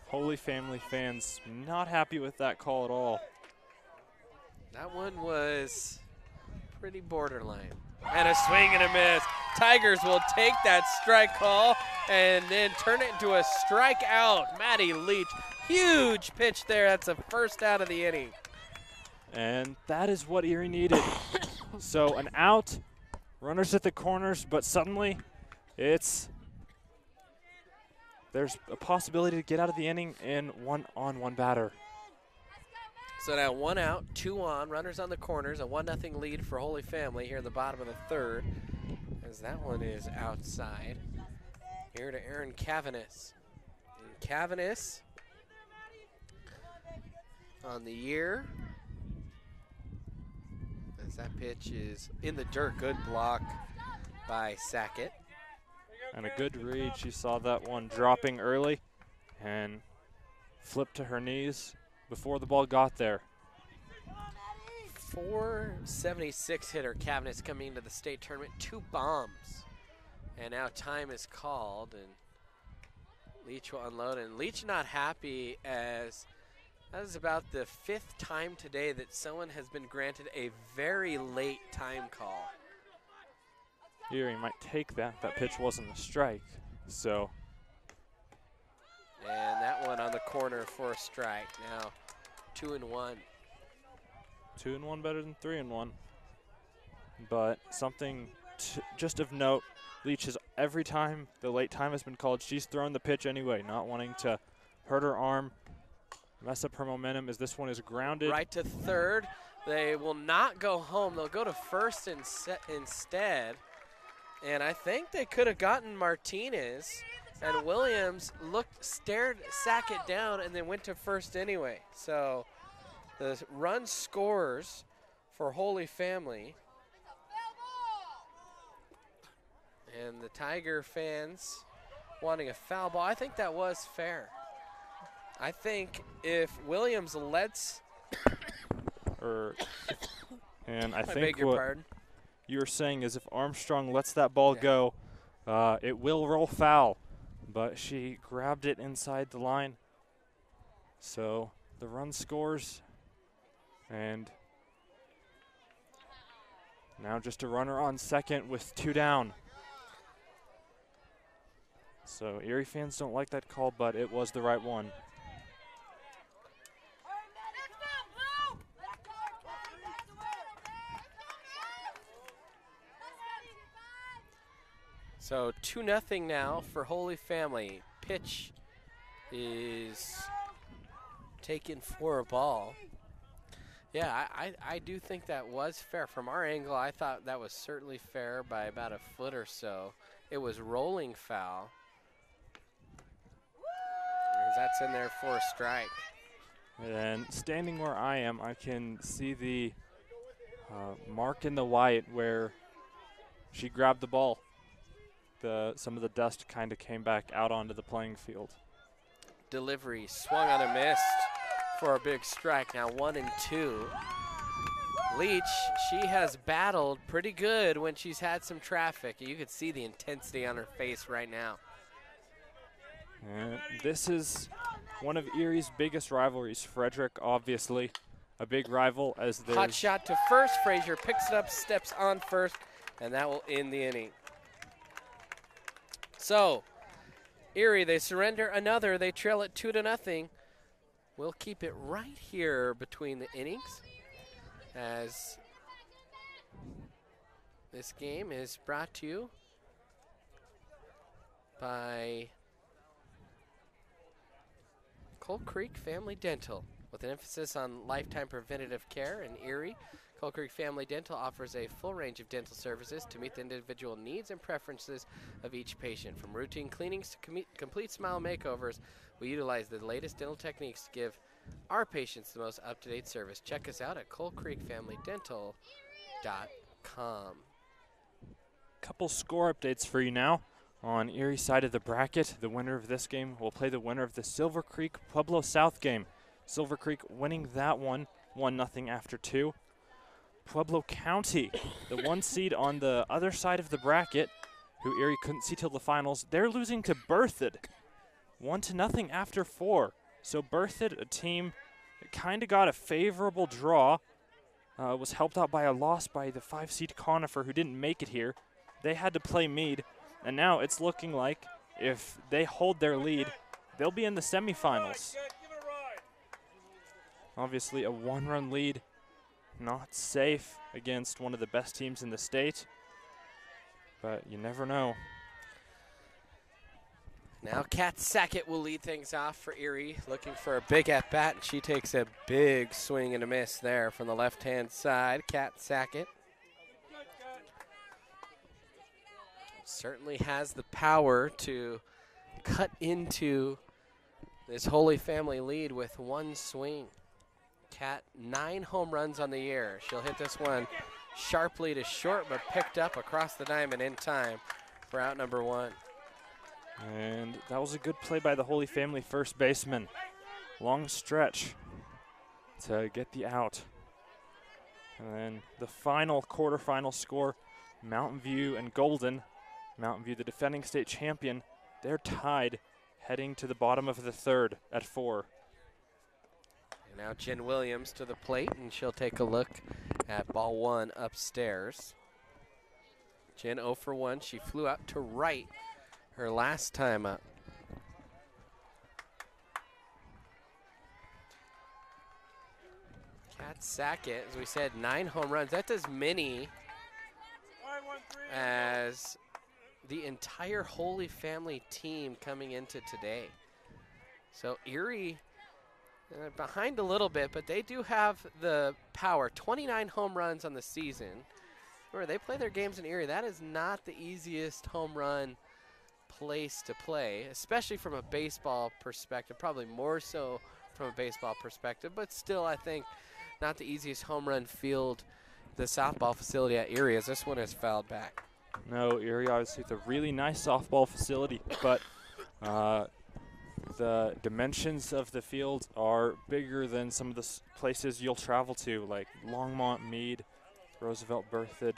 Holy Family fans not happy with that call at all. that one was pretty borderline. And a swing and a miss. Tigers will take that strike call and then turn it into a strikeout. Maddie Leach, huge pitch there. That's a first out of the inning. And that is what Erie needed. So an out, runners at the corners, but suddenly there's a possibility to get out of the inning in one-on-one batter. So now 1 out, 2 on, runners on the corners, a 1-0 lead for Holy Family here in the bottom of the third, as that one is outside. Here to Aaron Cavanis. And Cavanis on the year, as that pitch is in the dirt. Good block by Sackett. And a good read. She saw that one dropping early and flipped to her knees before the ball got there. .476 hitter Cavanis coming into the state tournament, 2 bombs. And now time is called and Leach will unload. And Leach not happy as that is about the 5th time today that someone has been granted a very late time call. Erie might take that. That pitch wasn't a strike. So. And that one on the corner for a strike. Now 2-1. 2-1 better than 3-1. But something just of note, Leach has every time the late time has been called, she's thrown the pitch anyway, not wanting to hurt her arm, mess up her momentum as this one is grounded. Right to third. They will not go home. They'll go to first instead. And I think they could have gotten Martinez. And Williams stared Sackett down and then went to first anyway. So the run scores for Holy Family. And the Tiger fans wanting a foul ball. I think that was fair. I think if Williams lets and I I think beg your what pardon. you're saying is if Armstrong lets that ball go, it will roll foul. But she grabbed it inside the line. So the run scores. And now just a runner on second with 2 down. So Erie fans don't like that call, but it was the right one. So 2-0 now for Holy Family. Pitch is taken for a ball. Yeah, I do think that was fair. From our angle, I thought that was certainly fair by about a foot or so. It was rolling foul. That's in there for a strike. And standing where I am, I can see the mark in the white where she grabbed the ball. Some of the dust kind of came back out onto the playing field. delivery swung on a miss for a big strike. Now 1-2. Leach, she has battled pretty good when she's had some traffic. You could see the intensity on her face right now. This is one of Erie's biggest rivalries. Frederick, obviously, a big rival as there's... Hot shot to first. Frazier picks it up, steps on first, and that will end the inning. So, Erie, they surrender another. They trail it 2-0. We'll keep it right here between the innings, as this game is brought to you by Coal Creek Family Dental. With an emphasis on lifetime preventative care in Erie, Coal Creek Family Dental offers a full range of dental services to meet the individual needs and preferences of each patient. From routine cleanings to complete smile makeovers, we utilize the latest dental techniques to give our patients the most up-to-date service. Check us out at coalcreekfamilydental.com. Couple score updates for you now. On Erie's side of the bracket, the winner of this game will play the winner of the Silver Creek Pueblo South game. Silver Creek winning that one, 1-0 after 2. Pueblo County, the 1 seed on the other side of the bracket, who Erie couldn't see till the finals, they're losing to Berthoud, 1-0 after 4. So Berthoud, a team that kind of got a favorable draw, was helped out by a loss by the 5 seed Conifer, who didn't make it here. They had to play Meade, and now it's looking like if they hold their lead, they'll be in the semifinals. Obviously a 1-run lead, not safe against one of the best teams in the state, but you never know. Now Kat Sackett will lead things off for Erie, looking for a big at-bat, and she takes a big swing and a miss there from the left-hand side. Kat Sackett certainly has the power to cut into this Holy Family lead with one swing. Kat, 9 home runs on the year. She'll hit this one sharply to short, but picked up across the diamond in time for out number 1. And that was a good play by the Holy Family first baseman. Long stretch to get the out. And then the final quarterfinal score, Mountain View and Golden. Mountain View, the defending state champion, they're tied heading to the bottom of the 3rd at 4. And now Jen Williams to the plate, and she'll take a look at ball 1 upstairs. Jen 0 for 1. She flew out to right her last time up. Kat Sackett, as we said, 9 home runs. That's as many as the entire Holy Family team coming into today. So Erie behind a little bit, but they do have the power. 29 home runs on the season. Remember, they play their games in Erie. That is not the easiest home run place to play, especially from a baseball perspective, probably more so from a baseball perspective, but still I think not the easiest home run field, the softball facility at Erie, as this one is fouled back. No, Erie obviously with a really nice softball facility, but the dimensions of the field are bigger than some of the places you'll travel to, like Longmont, Meade, Roosevelt, Berthoud. The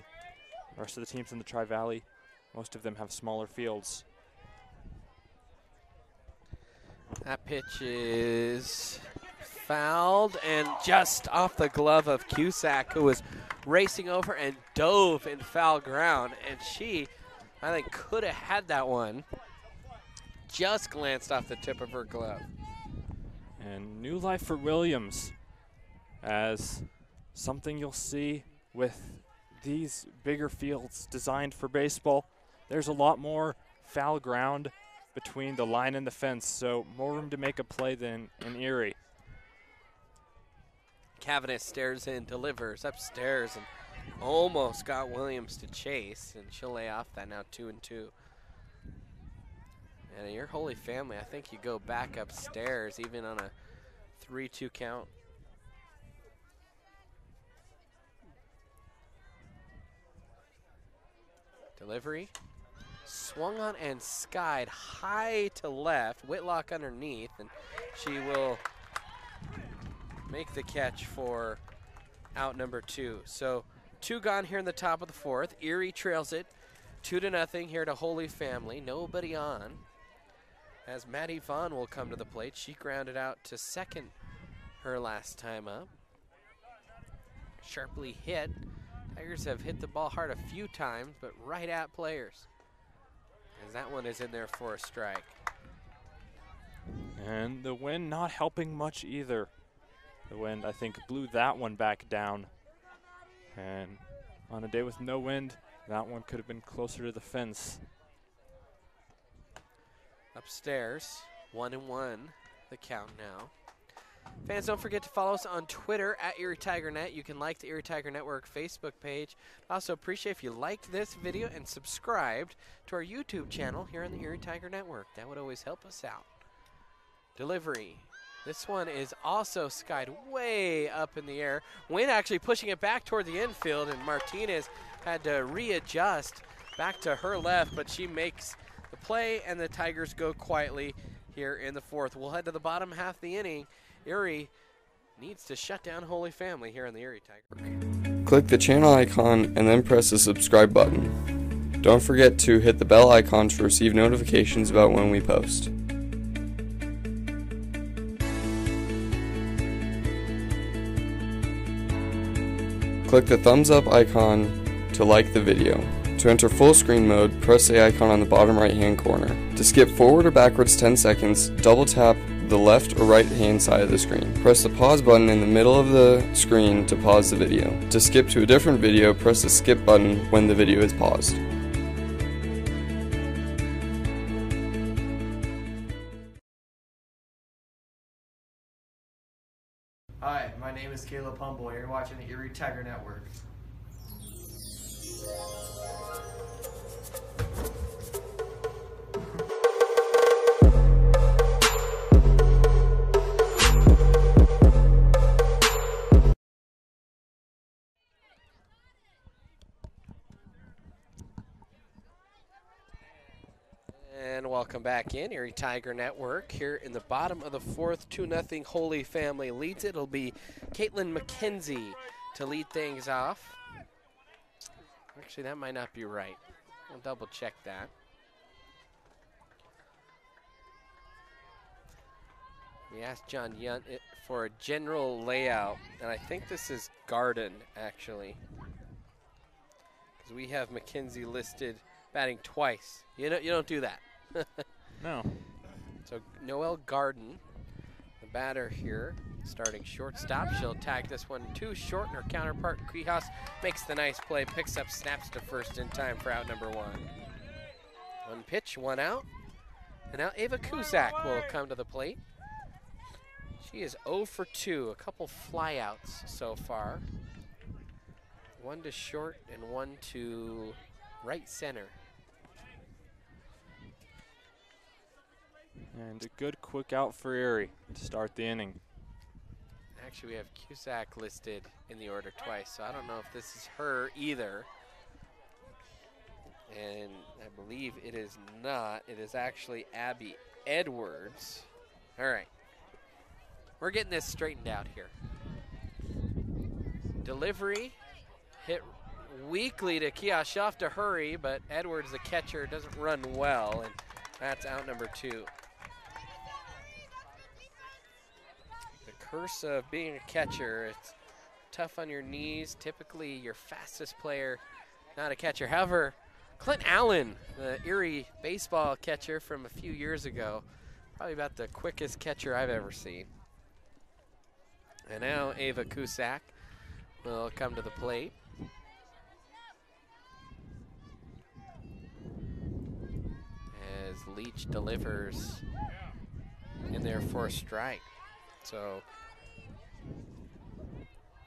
rest of the teams in the Tri-Valley, most of them have smaller fields. That pitch is fouled and just off the glove of Cusack, who was racing over and dove in foul ground. And she, I think, could have had that one. Just glanced off the tip of her glove. And new life for Williams, as something you'll see with these bigger fields designed for baseball. There's a lot more foul ground between the line and the fence, so more room to make a play than in Erie. Cavanagh stares in, delivers upstairs, and almost got Williams to chase, and she'll lay off that now 2-2. And your Holy Family, I think you go back upstairs even on a 3-2 count. Delivery swung on and skied high to left. Whitlock underneath, and she will make the catch for out number 2. So 2 gone here in the top of the 4th. Erie trails it 2-0 here to Holy Family. Nobody on, as Maddie Vaughn will come to the plate. She grounded out to second her last time up. Sharply hit. Tigers have hit the ball hard a few times, but right at players, as that one is in there for a strike. And the wind not helping much either. The wind, I think, blew that one back down. And on a day with no wind, that one could have been closer to the fence. Upstairs, 1-1, the count now. Fans, don't forget to follow us on Twitter at Erie Tiger Net. You can like the Erie Tiger Network Facebook page. Also appreciate if you liked this video and subscribed to our YouTube channel here on the Erie Tiger Network. That would always help us out. Delivery. This one is also skied way up in the air. Wind actually pushing it back toward the infield, and Martinez had to readjust back to her left, but she makes the play, and the Tigers go quietly here in the 4th. We'll head to the bottom half of the inning. Erie needs to shut down Holy Family here on the Erie Tiger. Click the channel icon and then press the subscribe button. Don't forget to hit the bell icon to receive notifications about when we post. Click the thumbs up icon to like the video. To enter full screen mode, press the icon on the bottom right hand corner. To skip forward or backwards 10 seconds, double tap the left or right hand side of the screen. Press the pause button in the middle of the screen to pause the video. To skip to a different video, press the skip button when the video is paused. Hi, my name is Caleb Humble. You're watching the Erie Tiger Network. And welcome back in Erie Tiger Network. Here in the bottom of the 4th, 2-0 Holy Family leads it. It'll be Caitlin McKenzie to lead things off. Actually, that might not be right. I'll double check that. We asked John Yunt for a general layout, and I think this is Garden, actually, because we have McKenzie listed batting twice. You don't do that. No. So Noelle Garden, the batter here, starting shortstop. She'll tag this one too short, and her counterpart Quijas makes the nice play, picks up, snaps to first in time for out number 1. 1 pitch, 1 out. And now Ava Cusack will come to the plate. She is 0 for 2, a couple flyouts so far. 1 to short and 1 to right center. And a good quick out for Erie to start the inning. Actually, we have Cusack listed in the order twice, so I don't know if this is her either. And I believe it is not. It is actually Abby Edwards. All right. We're getting this straightened out here. Delivery hit weakly to Kiashoff to hurry, but Edwards, the catcher, doesn't run well, and that's out number 2. Curse of being a catcher, it's tough on your knees. Typically your fastest player, not a catcher. However, Clint Allen, the Erie baseball catcher from a few years ago, probably about the quickest catcher I've ever seen. And now Ava Cusack will come to the plate. As Leach delivers in there for a strike. So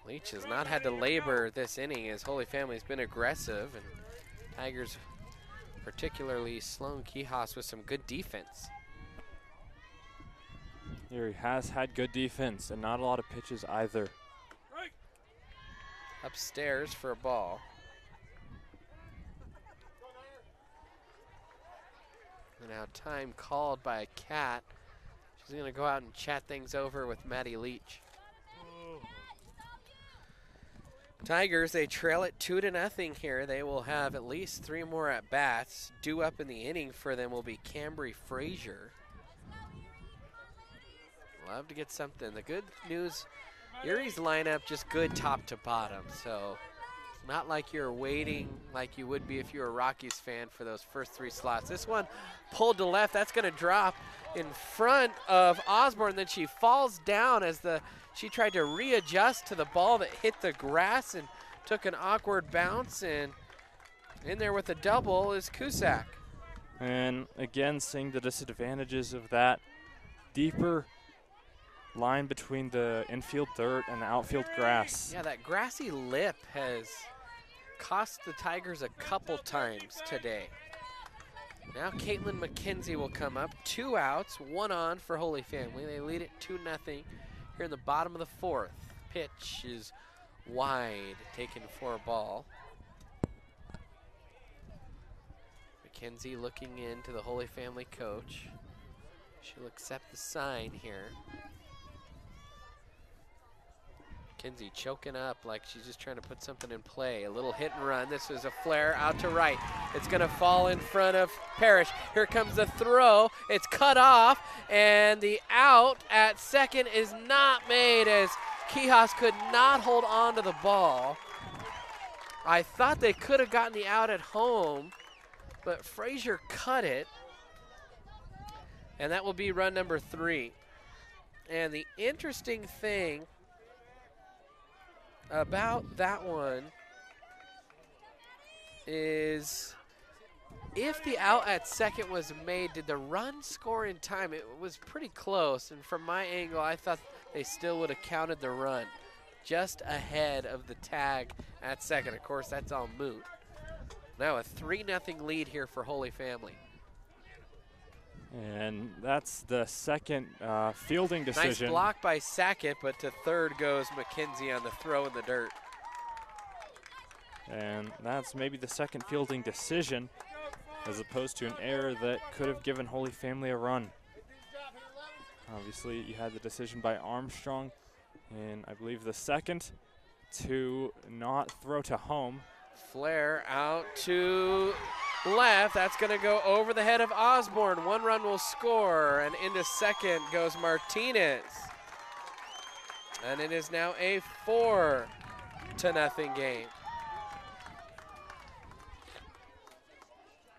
Leach has not had to labor this inning as Holy Family's been aggressive, and Tigers, particularly Sloan Quijas, with some good defense. Erie has had good defense and not a lot of pitches either. Upstairs for a ball. And now time called by a cat. She's going to go out and chat things over with Maddie Leach. Tigers, they trail it 2-0 here. They will have at least 3 more at-bats. Due up in the inning for them will be Cambry Frazier. Love to get something. The good news, Erie's lineup just good top to bottom. So it's not like you're waiting like you would be if you were a Rockies fan for those first 3 slots. This one pulled to left. That's going to drop in front of Osborne. Then she falls down as she tried to readjust to the ball that hit the grass and took an awkward bounce. And in there with a double is Cusack. And again, seeing the disadvantages of that deeper line between the infield dirt and the outfield grass. Yeah, that grassy lip has cost the Tigers a couple times today. Now Caitlin McKenzie will come up. 2 outs, 1 on for Holy Family. They lead it 2-0 here in the bottom of the 4th. Pitch is wide, taken for a ball. McKenzie looking into the Holy Family coach. She'll accept the sign here. McKenzie choking up like she's just trying to put something in play. A little hit and run. This is a flare out to right. It's going to fall in front of Parrish. Here comes the throw. It's cut off, and the out at second is not made as Quijas could not hold on to the ball. I thought they could have gotten the out at home, but Frazier cut it, and that will be run number 3. And the interesting thing about that one is if the out at second was made, did the run score in time? It was pretty close, and from my angle, I thought they still would have counted the run just ahead of the tag at second. Of course, that's all moot. Now a 3-0 lead here for Holy Family. And that's the second fielding decision. Nice block by Sackett, but to third goes McKenzie on the throw in the dirt. And that's maybe the second fielding decision as opposed to an error that could have given Holy Family a run. Obviously, you had the decision by Armstrong in, I believe, the second to not throw to home. Flare out to left. That's going to go over the head of Osborne. 1 run will score, and into second goes Martinez. And it is now a 4-0 game.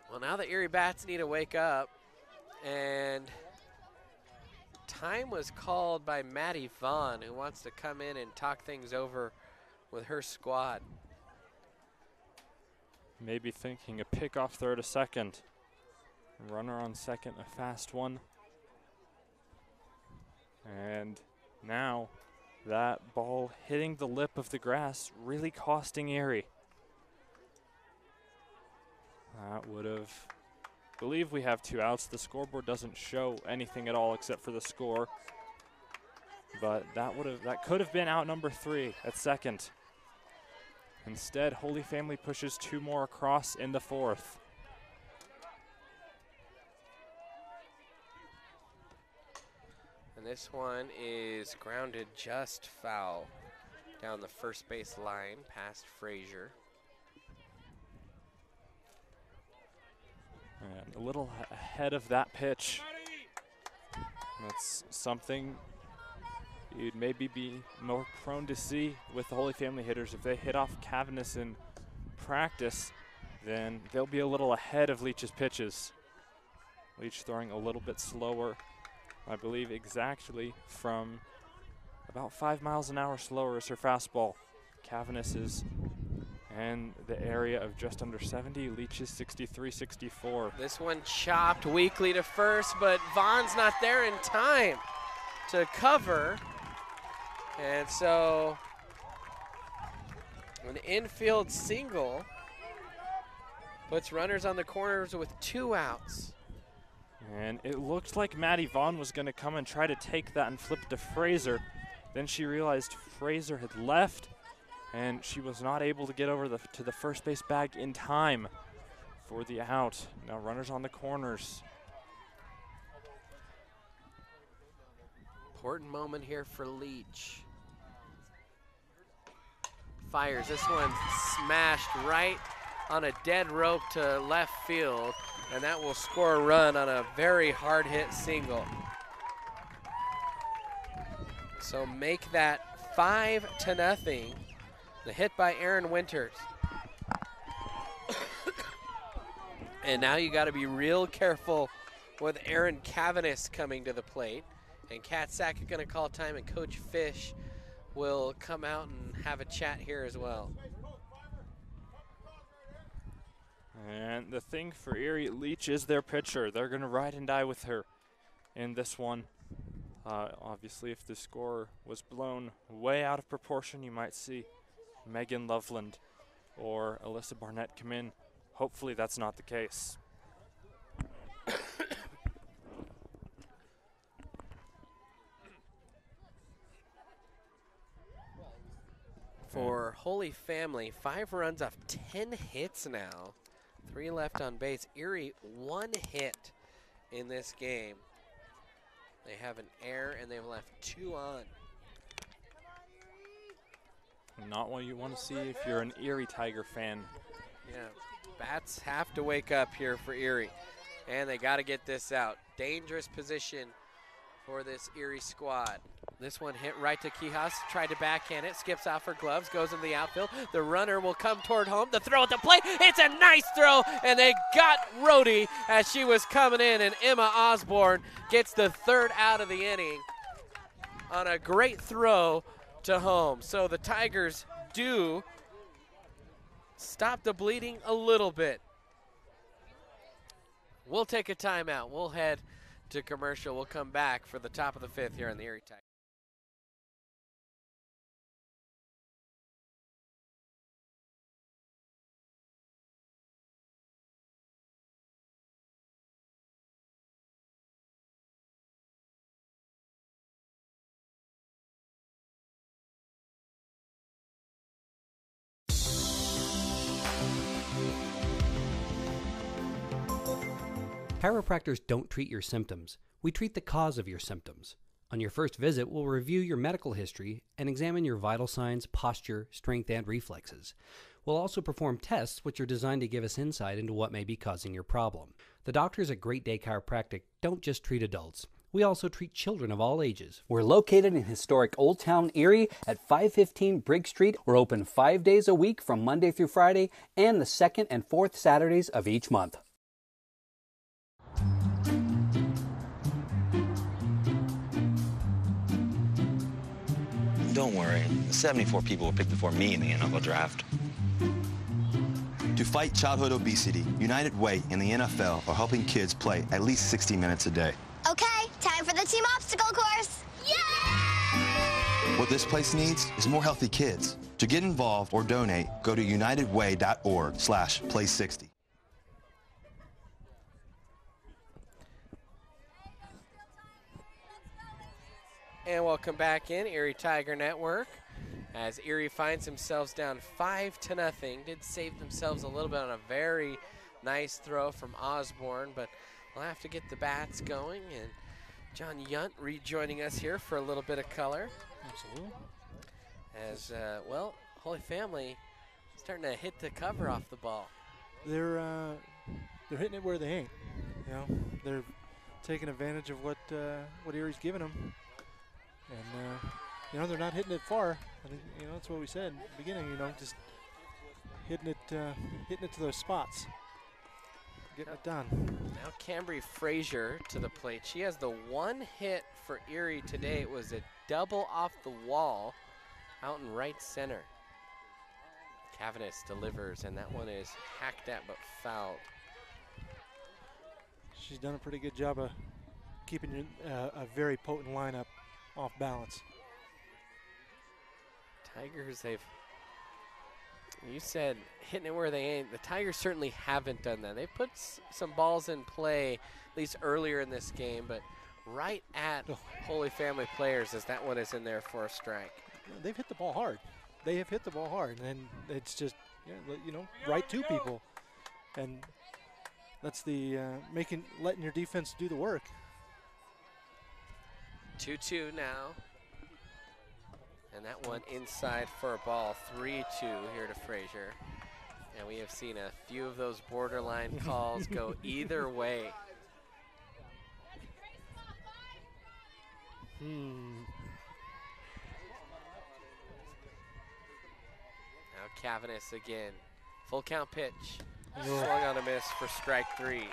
Well, now the Erie Bats need to wake up, and time was called by Maddie Vaughn, who wants to come in and talk things over with her squad. Maybe thinking a pick off third to second. Runner on second, a fast one. And now that ball hitting the lip of the grass, really costing Erie. That would have, I believe we have 2 outs. The scoreboard doesn't show anything at all except for the score. But that could have been out number 3 at second. Instead, Holy Family pushes 2 more across in the 4th. And this one is grounded just foul down the first base line past Frazier. And a little ahead of that pitch. That's something you'd maybe be more prone to see with the Holy Family hitters. If they hit off Cavanis in practice, then they'll be a little ahead of Leach's pitches. Leach throwing a little bit slower, I believe exactly from about 5 miles an hour slower is her fastball. Cavanis is in the area of just under 70. Leach is 63, 64. This one chopped weakly to first, but Vaughn's not there in time to cover. And so an infield single puts runners on the corners with 2 outs. And it looked like Maddie Vaughn was going to come and try to take that and flip to Fraser. Then she realized Fraser had left, and she was not able to get over to the first base bag in time for the out. Now runners on the corners. Important moment here for Leach. Fires, this one smashed right on a dead rope to left field, and that will score a run on a very hard hit single. So make that 5-0. The hit by Aaron Winters. And now you got to be real careful with Aaron Cavanis coming to the plate. And Kat Sack is going to call time, and Coach Fish will come out and have a chat here as well. And the thing for Erie, Leach is their pitcher. They're going to ride and die with her in this one. Obviously, if the score was blown way out of proportion, you might see Megan Loveland or Alyssa Barnett come in. Hopefully that's not the case. For Holy Family, 5 runs off 10 hits now. 3 left on base. Erie 1 hit in this game. They have an error and they've left 2 on. Not what you want to see if you're an Erie Tiger fan. Yeah, bats have to wake up here for Erie. And they got to get this out. Dangerous position for this Erie squad. This one hit right to Quijas, tried to backhand it, skips off her gloves, goes into the outfield. The runner will come toward home. The throw at the plate, it's a nice throw, and they got Rhodey as she was coming in, and Emma Osborne gets the 3rd out of the inning on a great throw to home. So the Tigers do stop the bleeding a little bit. We'll take a timeout. We'll head to commercial. We'll come back for the top of the 5th here on the Erie Tigers. Chiropractors don't treat your symptoms. We treat the cause of your symptoms. On your first visit, we'll review your medical history and examine your vital signs, posture, strength, and reflexes. We'll also perform tests which are designed to give us insight into what may be causing your problem. The doctors at Great Day Chiropractic don't just treat adults. We also treat children of all ages. We're located in historic Old Town Erie at 515 Briggs Street. We're open 5 days a week from Monday through Friday and the 2nd and 4th Saturdays of each month. Don't worry, 74 people were picked before me in the NFL draft. To fight childhood obesity, United Way and the NFL are helping kids play at least 60 minutes a day. Okay, time for the team obstacle course. Yay! What this place needs is more healthy kids. To get involved or donate, go to unitedway.org/play60. And welcome back in Erie Tiger Network as Erie finds themselves down 5-0. Did save themselves a little bit on a very nice throw from Osborne, but we'll have to get the bats going. And John Yunt rejoining us here for a little bit of color. Absolutely. As, well, Holy Family starting to hit the cover off the ball. They're hitting it where they ain't. You know, they're taking advantage of what Erie's giving them. And, you know, they're not hitting it far. I think, you know, that's what we said at the beginning, you know, just hitting it to those spots, getting it done. Now Cambry Frazier to the plate. She has the 1 hit for Erie today. It was a double off the wall out in right center. Cavanis delivers, and that one is hacked at but fouled. She's done a pretty good job of keeping a very potent lineup off balance. Tigers, you said hitting it where they ain't. The Tigers certainly haven't done that. They put some balls in play, at least earlier in this game, but right at Holy Family players as that one is in there for a strike. They've hit the ball hard. They have hit the ball hard, and it's just, you know, right to people. And that's the letting your defense do the work. 2-2 now. And that one inside for a ball, 3-2 here to Frazier. And we have seen a few of those borderline calls go either way. Now Cavanis again. Full count pitch. Swung on a miss for strike 3.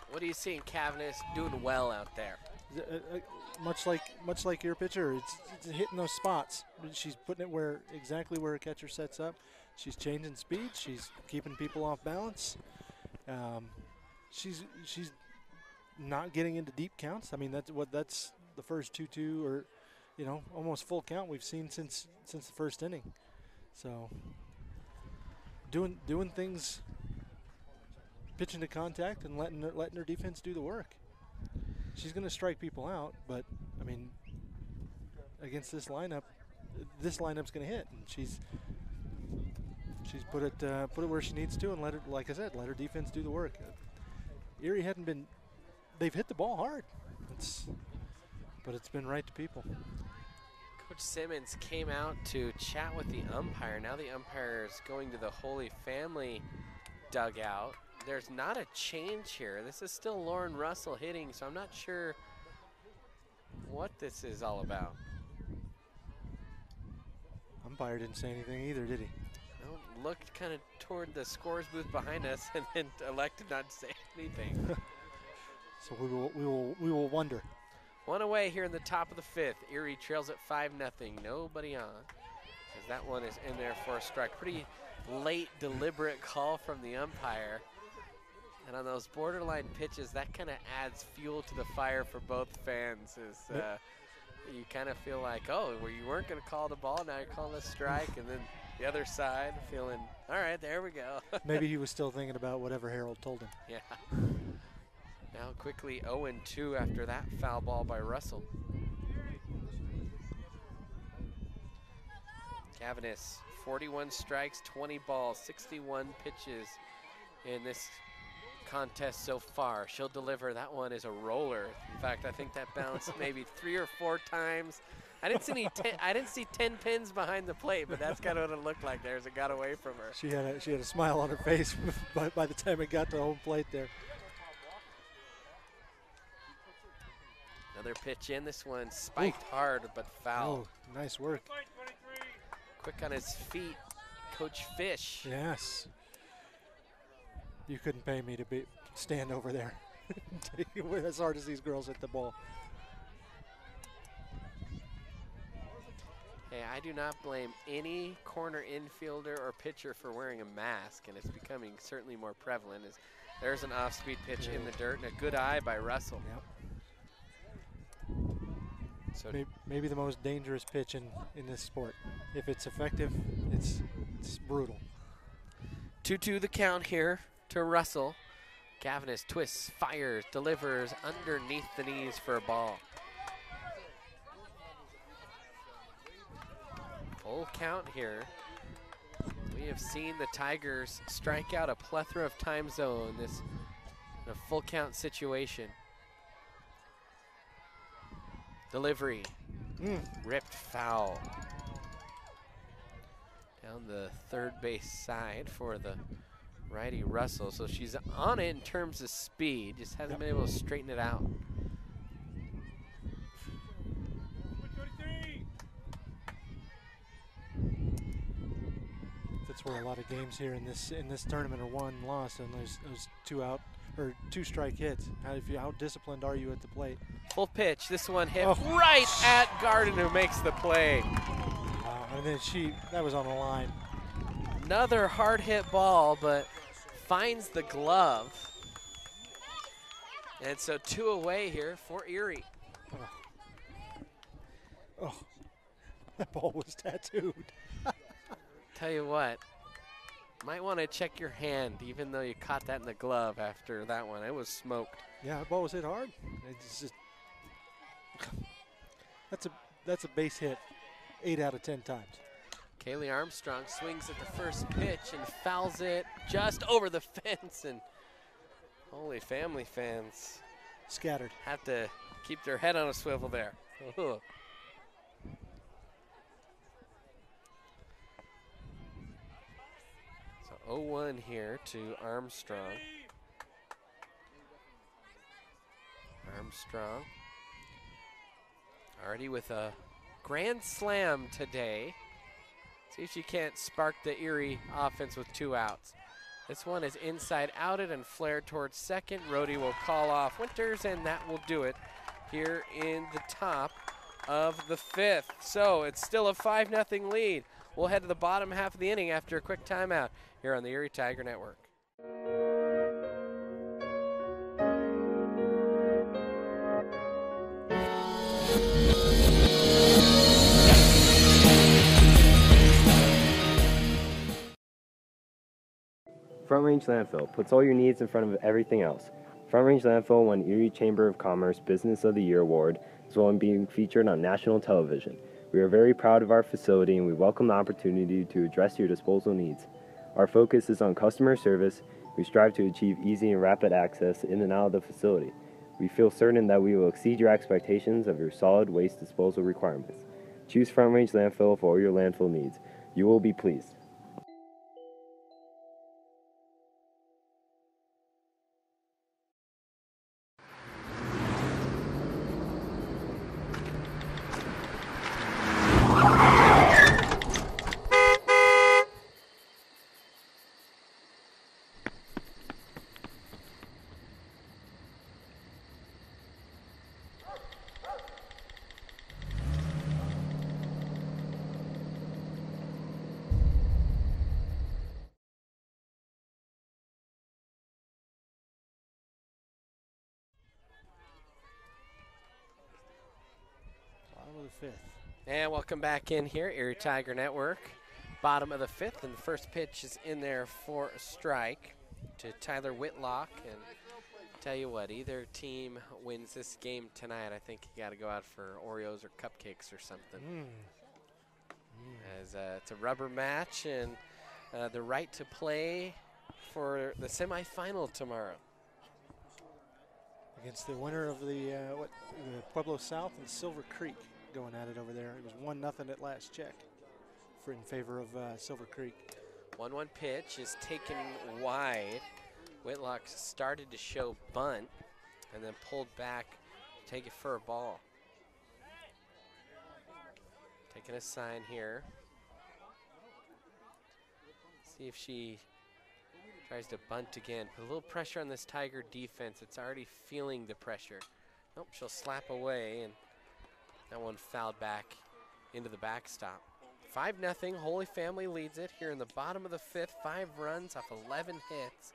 What are you seeing Cavanis doing well out there? Much like your pitcher, it's hitting those spots. She's putting it exactly where a catcher sets up. She's changing speed. She's keeping people off balance. She's not getting into deep counts. I mean, that's the first 2-2 or almost full count we've seen since the first inning. So doing things, pitching to contact and letting her defense do the work. She's going to strike people out, but I mean, against this lineup's going to hit, and she's put it where she needs to, and let her defense do the work. Erie they've hit the ball hard, but it's been right to people. Coach Simmons came out to chat with the umpire. Now the umpire is going to the Holy Family dugout. There's not a change here. This is still Lauren Russell hitting, so I'm not sure what this is all about. Umpire didn't say anything either, did he? No, looked kind of toward the scores booth behind us and then elected not to say anything. So we will wonder. One away here in the top of the 5th. Erie trails at 5-0. Nobody on. As that one is in there for a strike. Pretty late, deliberate call from the umpire. And on those borderline pitches, that kind of adds fuel to the fire for both fans. You kind of feel like, oh, well, you weren't going to call the ball, now you're calling a strike. And then the other side feeling, all right, there we go. Maybe he was still thinking about whatever Harold told him. Yeah. Now quickly 0-2 after that foul ball by Russell. Cavanis, 41 strikes, 20 balls, 61 pitches in this contest so far. She'll deliver. That one is a roller. In fact, I think that bounced maybe 3 or 4 times. I didn't see 10 pins behind the plate, but that's kind of what it looked like there as it got away from her. She had a smile on her face by the time it got to home plate there. Another pitch in. This one spiked hard, but foul. Oh, nice work. Quick on his feet, Coach Fish. Yes. You couldn't pay me to stand over there as hard as these girls hit the ball. Hey, I do not blame any corner infielder or pitcher for wearing a mask, and it's becoming certainly more prevalent. There's an off-speed pitch in the dirt and a good eye by Russell. Yep. So maybe the most dangerous pitch in this sport. If it's effective, it's brutal. 2-2 the count here to Russell. Cavanis twists, fires, delivers underneath the knees for a ball. Full count here. We have seen the Tigers strike out a plethora of times though in this in a full count situation. Delivery. Ripped foul. Down the third base side for the righty Russell. So she's on it in terms of speed, just hasn't been able to straighten it out. That's where a lot of games here in this tournament are won, lost, and there's two strike hits. How disciplined are you at the plate? Full pitch. This one hit right at Garden, who makes the play. And then that was on the line. Another hard hit ball, but finds the glove. And so 2 away here for Erie. Oh, that ball was tattooed. Tell you what, might want to check your hand, even though you caught that in the glove after that one. It was smoked. Yeah, that ball was hit hard. It's just that's a base hit 8 out of 10 times. Kaylee Armstrong swings at the first pitch and fouls it just over the fence. And Holy Family fans Scattered. Have to keep their head on a swivel there. So 0-1 here to Armstrong. Armstrong already with a grand slam today. See if she can't spark the Erie offense with 2 outs. This one is inside outed and flared towards second. Rhodey will call off Winters, and that will do it here in the top of the 5th. So it's still a 5-0 lead. We'll head to the bottom half of the inning after a quick timeout here on the Erie Tiger Network. Front Range Landfill puts all your needs in front of everything else. Front Range Landfill won Erie Chamber of Commerce Business of the Year Award, as well as being featured on national television. We are very proud of our facility and we welcome the opportunity to address your disposal needs. Our focus is on customer service. We strive to achieve easy and rapid access in and out of the facility. We feel certain that we will exceed your expectations of your solid waste disposal requirements. Choose Front Range Landfill for all your landfill needs. You will be pleased. Fifth. And welcome back in here, Erie Tiger Network. Bottom of the 5th, and the first pitch is in there for a strike to Tyler Whitlock. And tell you what, either team wins this game tonight, I think you got to go out for Oreos or cupcakes or something. As it's a rubber match, and the right to play for the semifinal tomorrow. Against the winner of the Pueblo South and Silver Creek. Going at it over there. It was 1-0 at last check in favor of Silver Creek. 1-1 pitch is taken wide. Whitlock started to show bunt and then pulled back, take it for a ball. Taking a sign here. See if she tries to bunt again. Put a little pressure on this Tiger defense. It's already feeling the pressure. Nope, she'll slap away, and that one fouled back into the backstop. 5-0, Holy Family leads it here in the bottom of the 5th. 5 runs off 11 hits.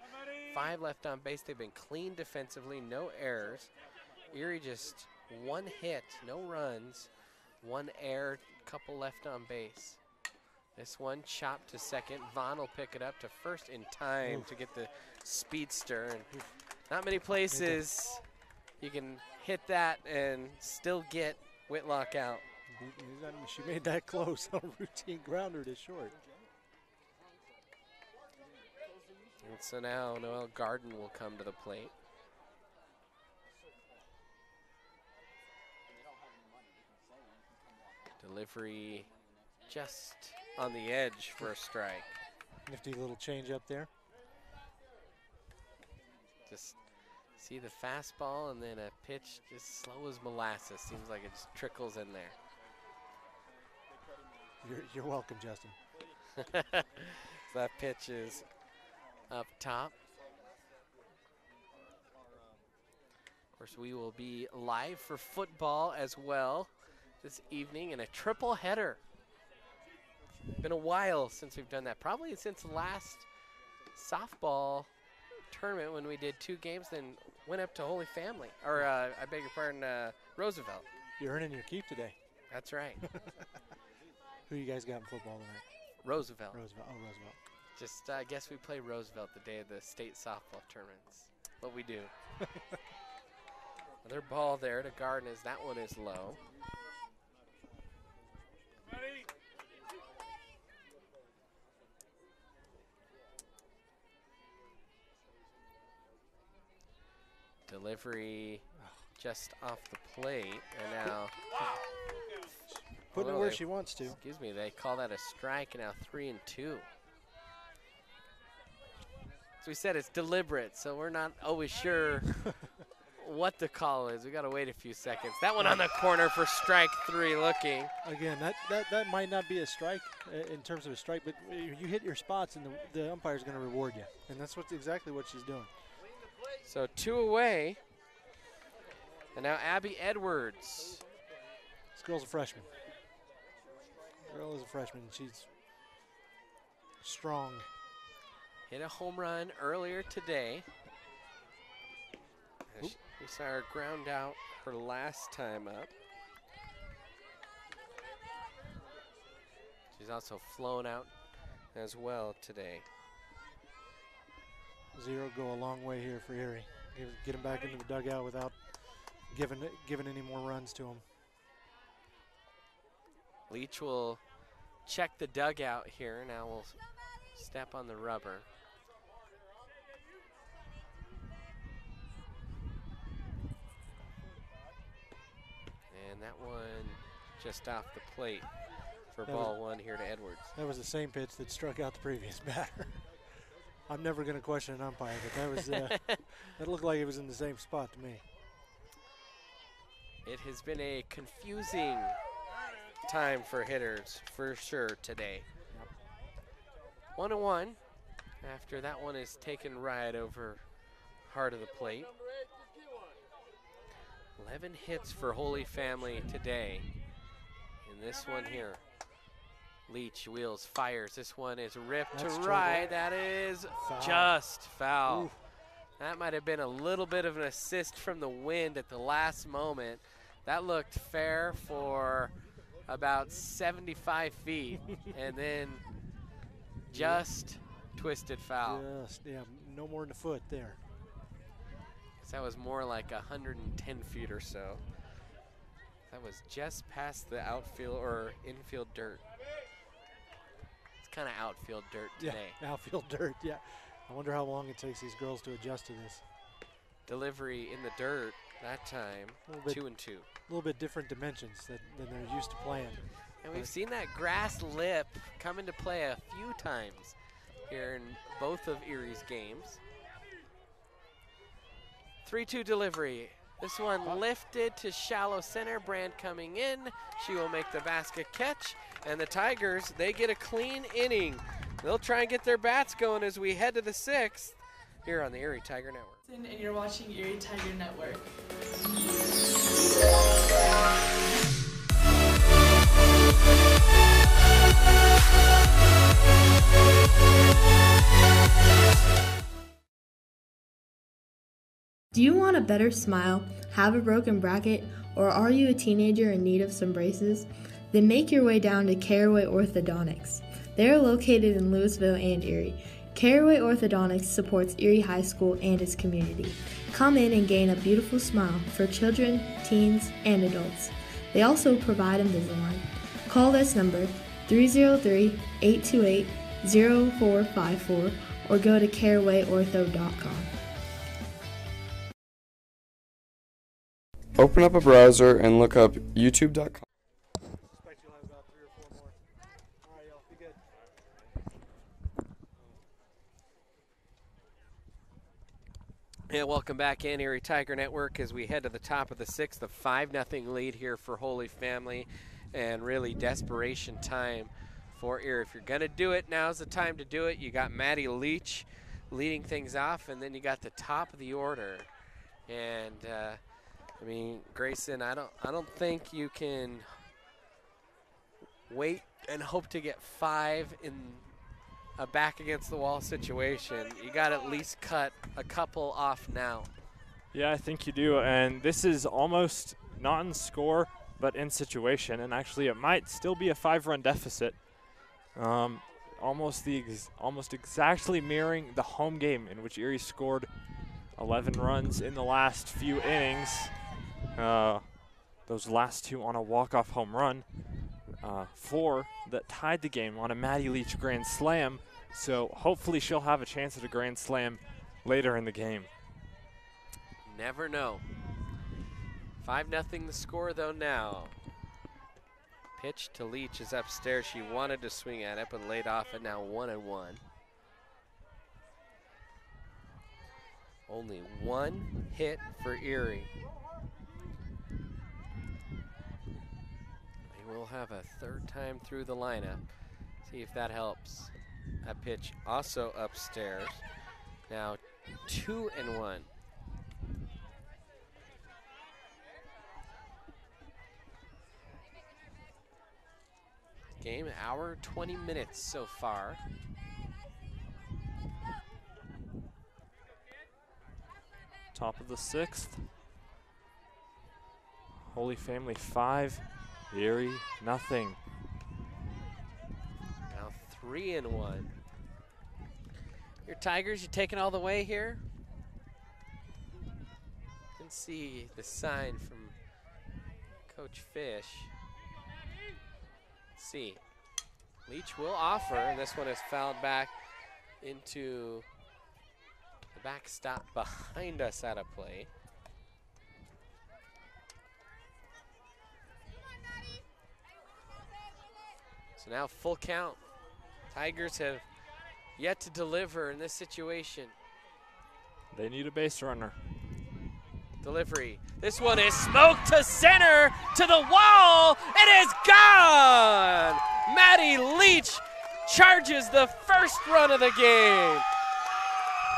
5 left on base. They've been clean defensively, no errors. Erie just 1 hit, no runs, 1 error, couple left on base. This one chopped to second. Vaughn will pick it up to first in time to get the speedster. And not many places you can hit that and still get Whitlock out. She made that close on a routine grounder to short. And so now Noelle Garden will come to the plate. Delivery just on the edge for a strike. Nifty little change up there. Just see the fastball and then a pitch just slow as molasses. Seems like it just trickles in there. You're welcome, Justin. So that pitch is up top. Of course, we will be live for football as well this evening in a triple header. Been a while since we've done that. Probably since the last softball tournament when we did 2 games, then went up to Holy Family. Or, I beg your pardon, Roosevelt. You're earning your keep today. That's right. Who you guys got in football tonight? Roosevelt. Roosevelt. Oh, Roosevelt. Just, I guess we play Roosevelt the day of the state softball tournaments. What we do. Another ball there to Garden as that one is low. Delivery just off the plate, and now putting it where she wants to. Excuse me, they call that a strike, and now 3-2. As we said, it's deliberate, so we're not always sure what the call is. We got to wait a few seconds. That one on the corner for strike 3 looking. Again, that might not be a strike in terms of a strike, but you hit your spots and the umpire's going to reward you. And that's exactly what she's doing. So 2 away. And now Abby Edwards. This girl's a freshman. Girl is a freshman. She's strong. Hit a home run earlier today. We saw her ground out her last time up. She's also flown out as well today. 0 go a long way here for Erie. Get him back into the dugout without giving any more runs to him. Leach will check the dugout here. Now we'll step on the rubber. And that one just off the plate for ball 1 here to Edwards. That was the same pitch that struck out the previous batter. I'm never going to question an umpire, but that was that looked like it was in the same spot to me. It has been a confusing time for hitters for sure today. 1-1 after that one is taken right over heart of the plate. 11 hits for Holy Family today. And this one here, Leach wheels, fires. This one is ripped to right. That is just foul. That might have been a little bit of an assist from the wind at the last moment. That looked fair for about 75 feet, and then just twisted foul. Yeah, no more than a foot there. That was more like 110 feet or so. That was just past the outfield or infield dirt. It's kind of outfield dirt today. Yeah, outfield dirt, yeah. I wonder how long it takes these girls to adjust to this. Delivery in the dirt that time, 2-2. A little bit different dimensions than they're used to playing. And we've seen that grass lip come into play a few times here in both of Erie's games. 3-2 delivery. This one lifted to shallow center. Brand coming in. She will make the basket catch. And the Tigers, they get a clean inning. They'll try and get their bats going as we head to the 6th here on the Erie Tiger Network. And you're watching Erie Tiger Network. Do you want a better smile, have a broken bracket, or are you a teenager in need of some braces? Then make your way down to Caraway Orthodontics. They are located in Louisville and Erie. Caraway Orthodontics supports Erie High School and its community. Come in and gain a beautiful smile for children, teens, and adults. They also provide Invisalign. Call this number 303-828-0454 or go to CarawayOrtho.com. Open up a browser and look up youtube.com. And welcome back in Erie Tiger Network as we head to the top of the 6th. A 5-0 lead here for Holy Family, and really desperation time for Erie. If you're going to do it, now's the time to do it. You got Maddie Leach leading things off, and then you got the top of the order. And I mean, Grayson, I don't think you can wait and hope to get 5 in a back against the wall situation. You got to at least cut a couple off now. Yeah, I think you do. And this is almost not in score, but in situation. And actually, it might still be a 5-run deficit. Almost exactly mirroring the home game in which Erie scored 11 runs in the last few innings. Those last 2 on a walk-off home run. 4 that tied the game on a Maddie Leach grand slam. So hopefully she'll have a chance at a grand slam later in the game. Never know. 5-0 the score though now. Pitch to Leach is upstairs. She wanted to swing at it, but laid off it now 1-1. Only one hit for Erie. They will have a third time through the lineup. See if that helps. That pitch also upstairs. Now 2-1. Game, hour, 20 minutes so far. Top of the 6th. Holy Family 5, Erie nothing. Now 3-1. Your Tigers, you taking all the way here? You can see the sign from Coach Fish. Let's see. Leach will offer, and this one is fouled back into the backstop behind us out of play. So now full count. Tigers have yet to deliver in this situation. They need a base runner. Delivery. This one is smoked to center, to the wall. It is gone. Maddie Leach charges the first run of the game.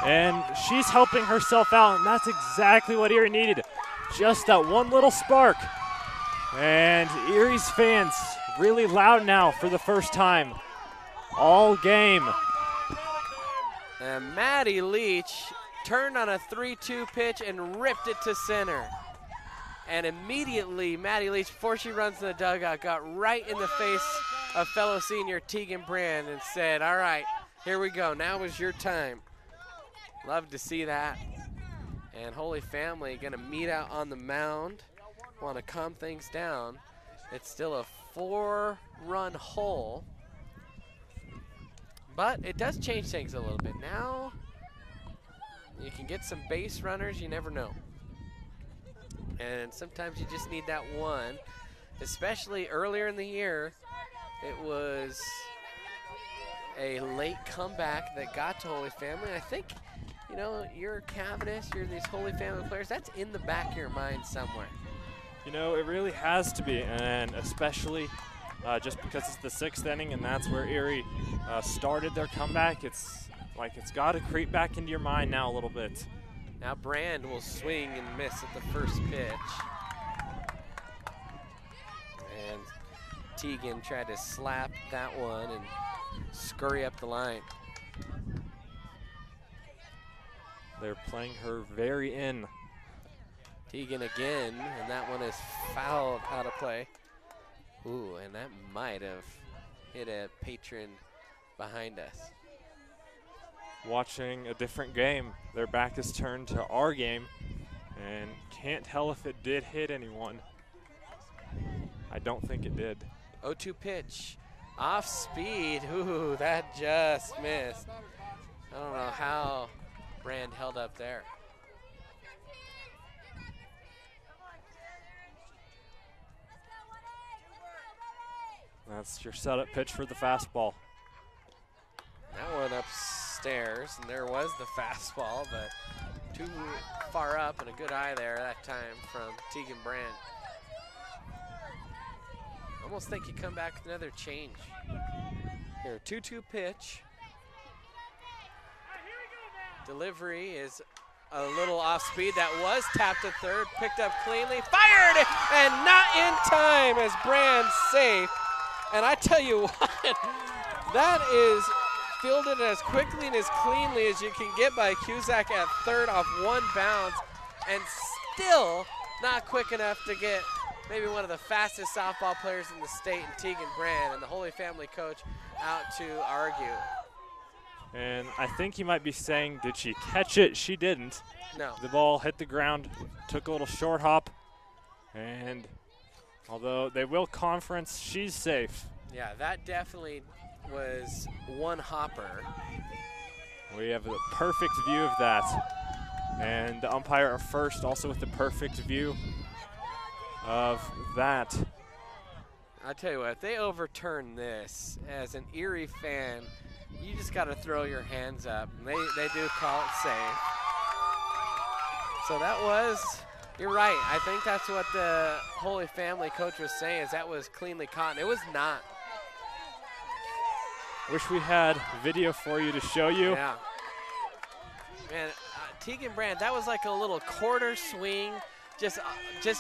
And she's helping herself out, and that's exactly what Erie needed. Just that one little spark. And Erie's fans really loud now for the first time all game. And Maddie Leach turned on a 3-2 pitch and ripped it to center. And immediately, Maddie Leach, before she runs to the dugout, got right in the face of fellow senior Tegan Brand and said, all right, here we go. Now is your time. Love to see that. And Holy Family going to meet out on the mound. Want to calm things down. It's still a 4-run hole. But it does change things a little bit. Now you can get some base runners, you never know. And sometimes you just need that one. Especially earlier in the year, it was a late comeback that got to Holy Family. I think, you know, you're Cavanis, you're these Holy Family players, that's in the back of your mind somewhere. You know, it really has to be, and especially just because it's the 6th inning and that's where Erie started their comeback. It's like it's got to creep back into your mind now a little bit. Now Brand will swing and miss at the first pitch. And Tegan tried to slap that one and scurry up the line. They're playing her very in. Tegan again, and that one is fouled out of play. Ooh, and that might have hit a patron behind us. Watching a different game. Their back is turned to our game, and can't tell if it did hit anyone. I don't think it did. 0-2 pitch, off speed. Ooh, that just missed. I don't know how Brand held up there. That's your setup pitch for the fastball. That one upstairs, and there was the fastball, but too far up and a good eye there that time from Tegan Brand. Almost think you come back with another change. Here, 2-2 pitch. Delivery is a little off speed. That was tapped to third, picked up cleanly, fired, and not in time as Brand safe. And I tell you what, that is fielded as quickly and as cleanly as you can get by Cusack at third off one bounce, and still not quick enough to get maybe one of the fastest softball players in the state in Tegan Brand, and the Holy Family coach out to argue. And I think he might be saying, did she catch it? She didn't. No. The ball hit the ground, took a little short hop, and although they will conference, she's safe. Yeah, that definitely was one hopper. We have a perfect view of that. And the umpire at first also with the perfect view. of that. I tell you what, if they overturn this, as an Erie fan, you just got to throw your hands up. And they do call it safe. So that was, you're right. I think that's what the Holy Family coach was saying, is that was cleanly caught. And it was not. Wish we had video for you to show you. Yeah. Man, Tegan Brand, that was like a little quarter swing. Just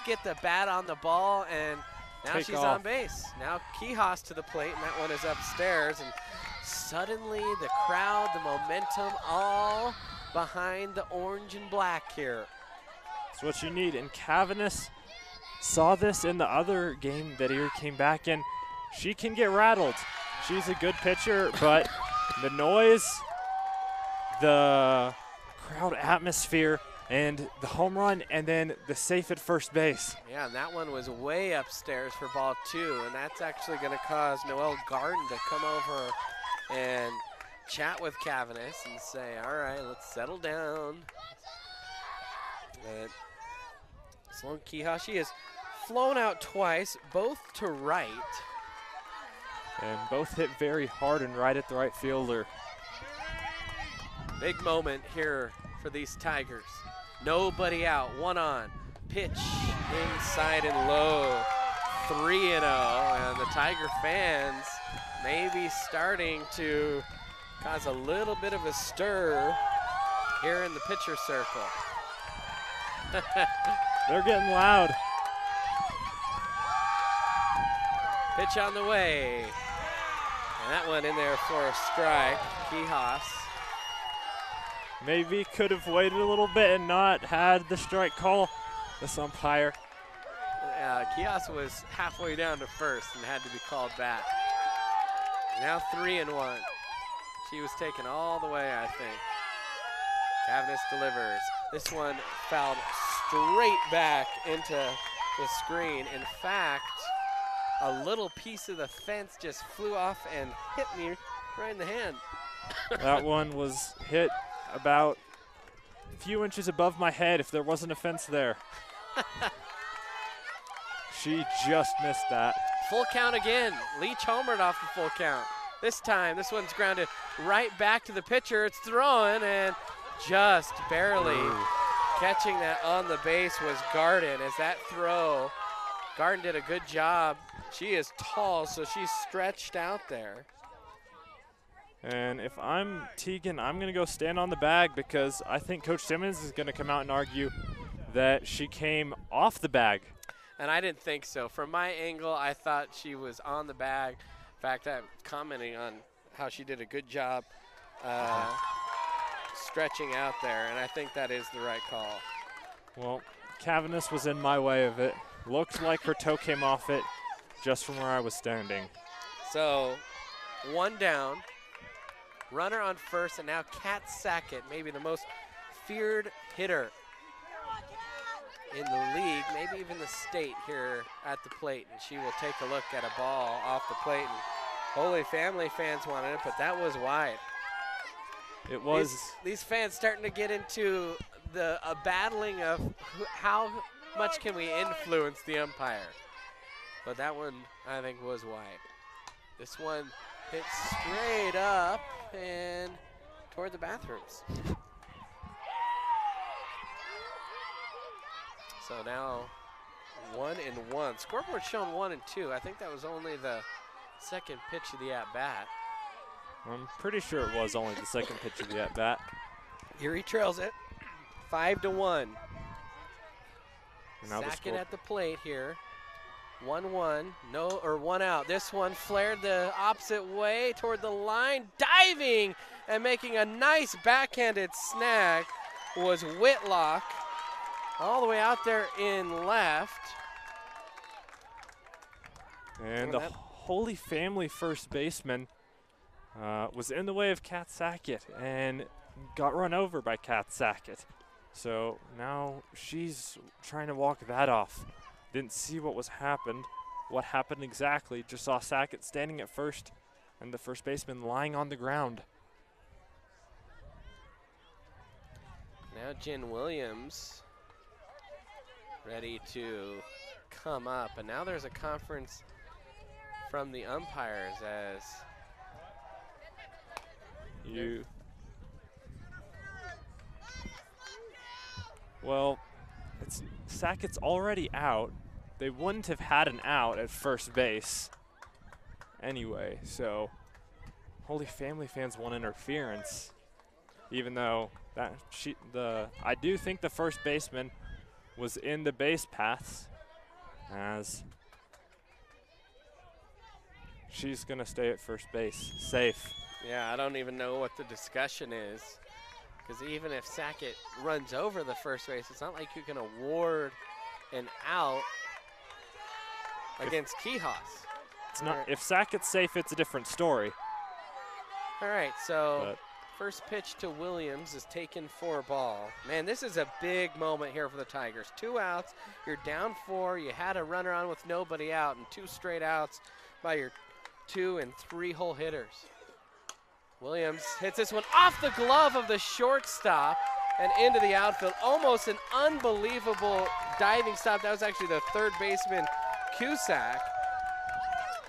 get the bat on the ball, and now she's on base. Now Quijas to the plate, and that one is upstairs. And suddenly the crowd, the momentum, all behind the orange and black here. That's what you need. And Cavanis saw this in the other game that Erie came back in. She can get rattled. She's a good pitcher, but the noise, the crowd atmosphere, and the home run, and then the safe at first base. Yeah, and that one was way upstairs for ball 2, and that's actually going to cause Noelle Garden to come over and chat with Cavanis and say, all right, let's settle down. And Sloan Quijas, she has flown out twice, both to right. And both hit very hard and right at the right fielder. Big moment here for these Tigers. Nobody out, 1 on. Pitch inside and low, 3-0. And the Tiger fans may be starting to cause a little bit of a stir here in the pitcher circle. They're getting loud. Pitch on the way. And that one in there for a strike. Quijas. Maybe could have waited a little bit and not had the strike call. This umpire. Quijas was halfway down to first and had to be called back. Now 3-1. She was taken all the way, I think. Cavanis delivers. This one fouled straight back into the screen. In fact, a little piece of the fence just flew off and hit me right in the hand. That one was hit about a few inches above my head if there wasn't a fence there. She just missed that. Full count again. Leach homered off the full count. This time, this one's grounded right back to the pitcher. It's throwing, and just barely catching that on the base was Garden. As that throw, Garden did a good job. She is tall, so she's stretched out there. And if I'm Tegan, I'm going to go stand on the bag because I think Coach Simmons is going to come out and argue that she came off the bag. And I didn't think so. From my angle, I thought she was on the bag. In fact, I'm commenting on how she did a good job stretching out there, and I think that is the right call. Well, Cavanis was in my way of it. Looked like her toe came off it just from where I was standing. So, 1 down. Runner on first, and now Kat Sackett, maybe the most feared hitter in the league, maybe even the state here at the plate. And she will take a look at a ball off the plate. And Holy Family fans wanted it, but that was wide. It was. These fans starting to get into the battling of how much can we influence the umpire. But that one, I think, was wide. This one hit straight up and toward the bathrooms. So now 1-1. Scoreboard showing 1-2. I think that was only the second pitch of the at-bat. I'm pretty sure it was only the second pitch of the at-bat. Erie trails it 5-1. Now Sackett at the plate here. 1-1, one out. This one flared the opposite way toward the line, diving and making a nice backhanded snag was Whitlock, all the way out there in left. And the Holy Family first baseman was in the way of Kat Sackett and got run over by Kat Sackett. So now she's trying to walk that off. Didn't see what happened exactly. Just saw Sackett standing at first and the first baseman lying on the ground. Now Jen Williams ready to come up. And now there's a conference from the umpires as Well, Sackett's already out. They wouldn't have had an out at first base anyway, so Holy Family fans want interference, even though I do think the first baseman was in the base paths, as she's gonna stay at first base, safe. Yeah, I don't even know what the discussion is, because even if Sackett runs over the first base, it's not like you can award an out against Quijas. It's not. If Sackett's safe, it's a different story. All right, so first pitch to Williams is taken for a ball. Man, this is a big moment here for the Tigers. 2 outs, you're down 4, you had a runner on with nobody out, and 2 straight outs by your 2 and 3 hole hitters. Williams hits this one off the glove of the shortstop and into the outfield. Almost an unbelievable diving stop. That was actually the third baseman, Cusack.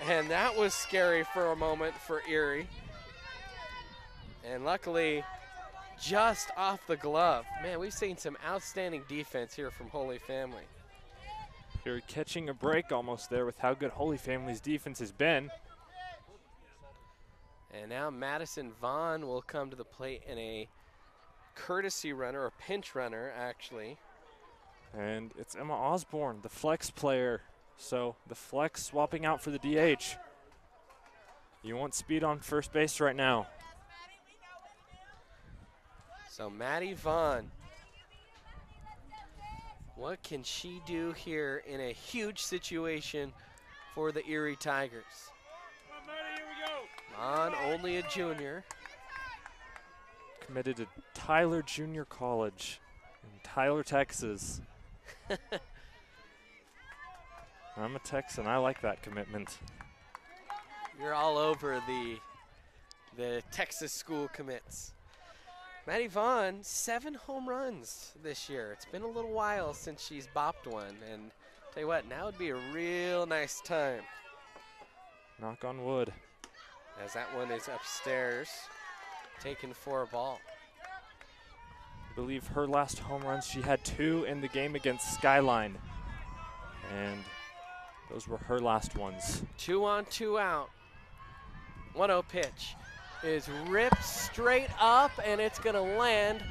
And that was scary for a moment for Erie. And luckily, just off the glove. Man, we've seen some outstanding defense here from Holy Family. You're catching a break almost there with how good Holy Family's defense has been. And now Madison Vaughn will come to the plate in a courtesy runner, or pinch runner, actually. And it's Emma Osborne, the flex player. So the flex swapping out for the DH. You want speed on first base right now. So Maddie Vaughn, what can she do here in a huge situation for the Erie Tigers? Vaughn, only a junior. Committed to Tyler Junior College in Tyler, Texas. I'm a Texan. I like that commitment. You're all over the Texas school commits. Maddie Vaughn, 7 home runs this year. It's been a little while since she's bopped one. And tell you what, now would be a real nice time. Knock on wood. As that one is upstairs, taken for a ball. I believe her last home runs, she had 2 in the game against Skyline. And those were her last ones. 2 on, 2 out. 1-0 pitch is ripped straight up, and it's going to land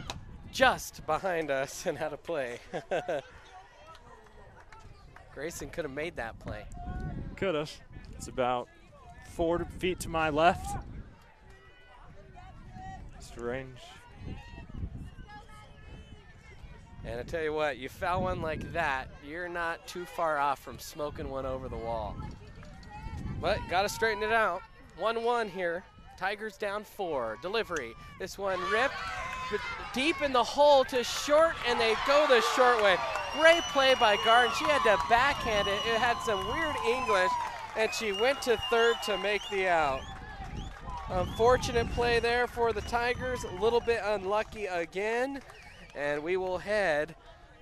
just behind us and out of play. Grayson could have made that play. Could have. It's about 4 feet to my left. Strange. And I tell you what, you foul one like that, you're not too far off from smoking one over the wall. But got to straighten it out. 1-1 here. Tigers down 4. Delivery. This one ripped deep in the hole to short, and they go the short way. Great play by Garden. She had to backhand it. It had some weird English, and she went to third to make the out. Unfortunate play there for the Tigers. A little bit unlucky again. And we will head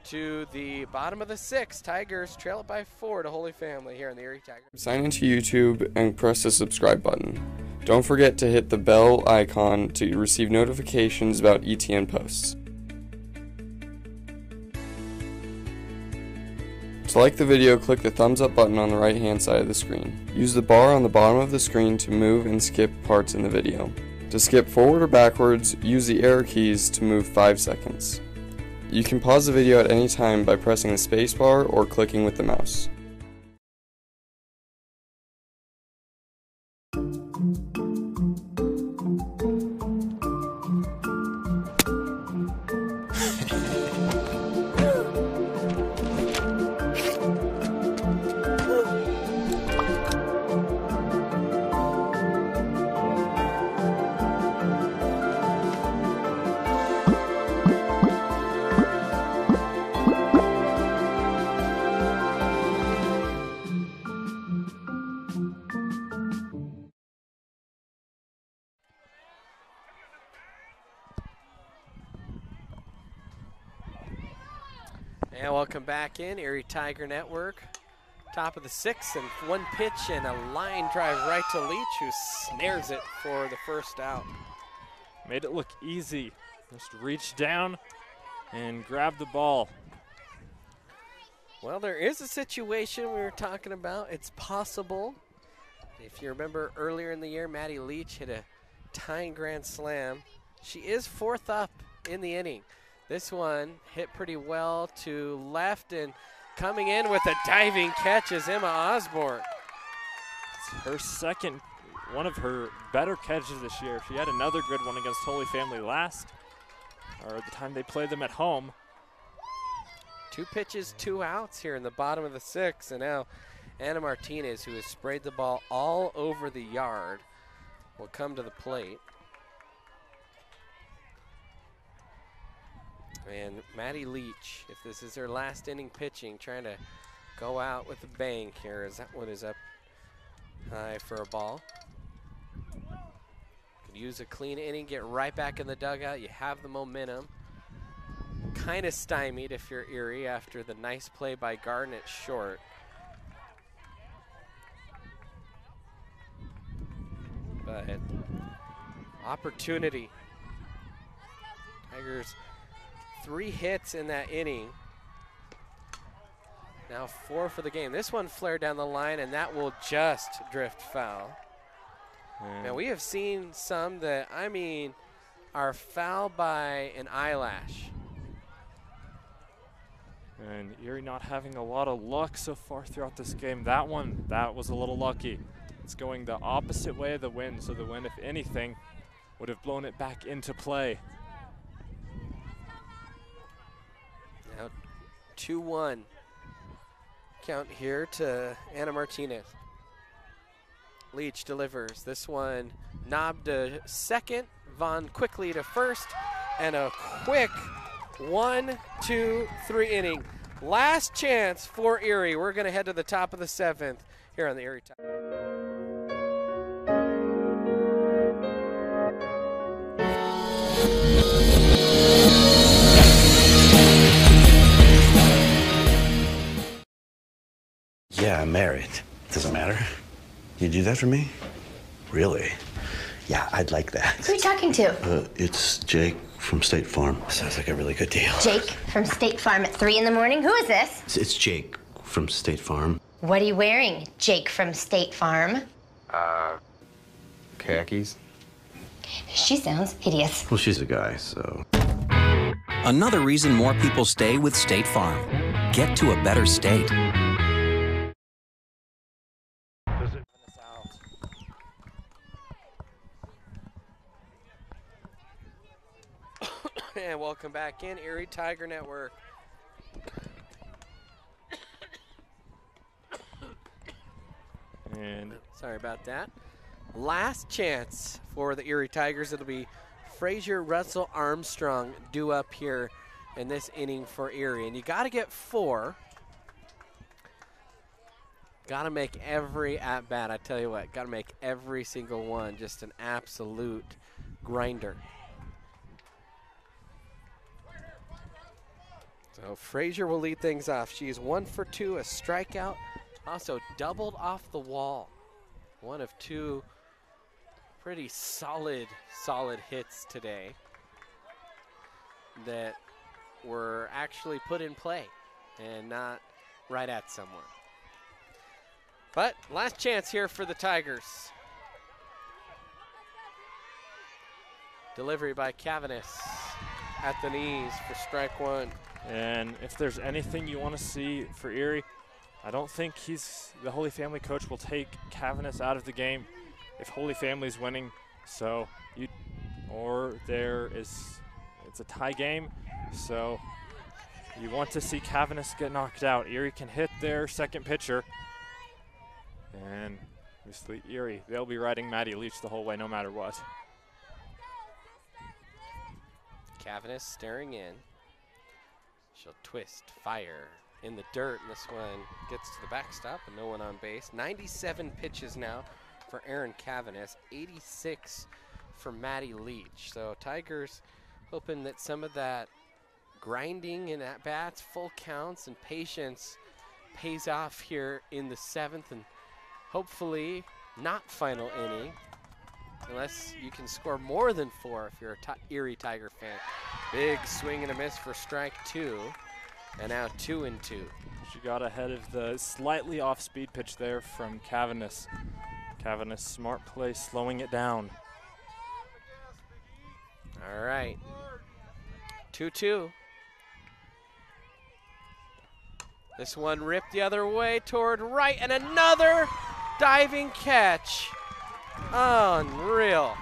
to the bottom of the 6th. Tigers trail it by 4 to Holy Family here in the Erie Tigers. Sign into YouTube and press the subscribe button. Don't forget to hit the bell icon to receive notifications about ETN posts. To like the video, click the thumbs up button on the right hand side of the screen. Use the bar on the bottom of the screen to move and skip parts in the video. To skip forward or backwards, use the arrow keys to move 5 seconds. You can pause the video at any time by pressing the spacebar or clicking with the mouse. And welcome back in Erie Tiger Network. Top of the 6th, and one pitch and a line drive right to Leach, who snares it for the first out. Made it look easy. Just reach down and grab the ball. Well, there is a situation we were talking about. It's possible. If you remember earlier in the year, Maddie Leach hit a tying grand slam. She is 4th up in the inning. This one hit pretty well to left, and coming in with a diving catch is Emma Osborne. It's her second, one of her better catches this year. She had another good one against Holy Family last, or the time they played them at home. 2 pitches, 2 outs here in the bottom of the 6th, and now Anna Martinez, who has sprayed the ball all over the yard, will come to the plate. And Maddie Leach, if this is her last inning pitching, trying to go out with a bang here, as that one is up high for a ball. Could use a clean inning, get right back in the dugout. You have the momentum. Kind of stymied if you're Erie after the nice play by Garnett short. But opportunity. Tigers 3 hits in that inning. Now 4 for the game. This one flared down the line, and that will just drift foul. Now we have seen some that, I mean, are foul by an eyelash. And Erie not having a lot of luck so far throughout this game. That one, that was a little lucky. It's going the opposite way of the wind, so the wind, if anything, would have blown it back into play. Now 2-1 count here to Anna Martinez. Leach delivers. This one knobbed to second, Vaughn quickly to first, and a quick 1, 2, 3 inning. Last chance for Erie. We're going to head to the top of the 7th here on the Erie Tigers. Yeah, I'm married. Doesn't matter. You do that for me? Really? Yeah, I'd like that. Who are you talking to? It's Jake from State Farm. Sounds like a really good deal. Jake from State Farm at 3 in the morning? Who is this? It's Jake from State Farm. What are you wearing, Jake from State Farm? Khakis. She sounds hideous. Well, she's a guy, so. Another reason more people stay with State Farm. Get to a better state. And welcome back in, Erie Tiger Network. And sorry about that. Last chance for the Erie Tigers. It'll be Frazier, Russell, Armstrong due up here in this inning for Erie. And you got to get 4. Got to make every at-bat. I tell you what, got to make every single one just an absolute grinder. So Frazier will lead things off. She is 1 for 2, a strikeout. Also doubled off the wall. 1 of 2 pretty solid hits today that were actually put in play and not right at someone. But last chance here for the Tigers. Delivery by Cavanis at the knees for strike 1. And if there's anything you want to see for Erie, I don't think the Holy Family coach will take Cavanis out of the game if Holy Family's winning. So it's a tie game. So you want to see Cavanis get knocked out. Erie can hit their second pitcher. And obviously Erie, they'll be riding Maddie Leach the whole way no matter what. Cavanis staring in. She'll twist, fire in the dirt, and this one gets to the backstop and no one on base. 97 pitches now for Erin Cavanis, 86 for Maddie Leach. So Tigers hoping that some of that grinding and at-bats, full counts, and patience pays off here in the 7th and hopefully not final inning, unless you can score more than 4 if you're a Erie Tiger fan. Big swing and a miss for strike 2, and now 2-2. She got ahead of the slightly off-speed pitch there from Cavanis. Cavanis, smart play, slowing it down. All right, 2-2. This one ripped the other way toward right, and another diving catch. Unreal.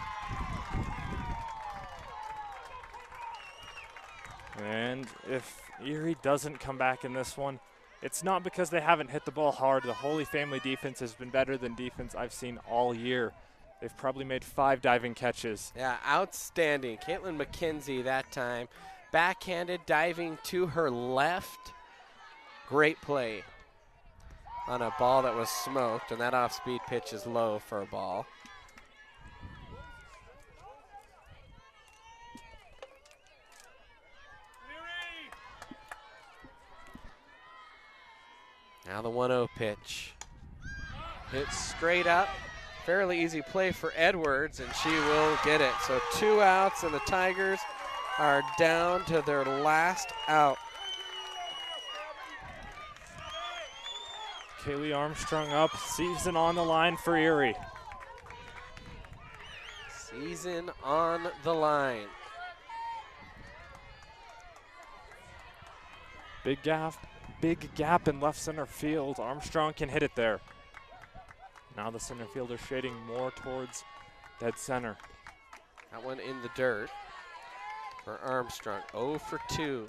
And if Erie doesn't come back in this one, it's not because they haven't hit the ball hard. The Holy Family defense has been better than defense I've seen all year. They've probably made 5 diving catches. Yeah, outstanding. Caitlin McKenzie that time. Backhanded, diving to her left. Great play on a ball that was smoked, and that off-speed pitch is low for a ball. Now the 1-0 pitch. Hits straight up. Fairly easy play for Edwards, and she will get it. So 2 outs, and the Tigers are down to their last out. Kaylee Armstrong up, season on the line for Erie. Season on the line. Big gap in left center field. Armstrong can hit it there. Now the center fielder shading more towards dead center. That one in the dirt for Armstrong. 0 for 2.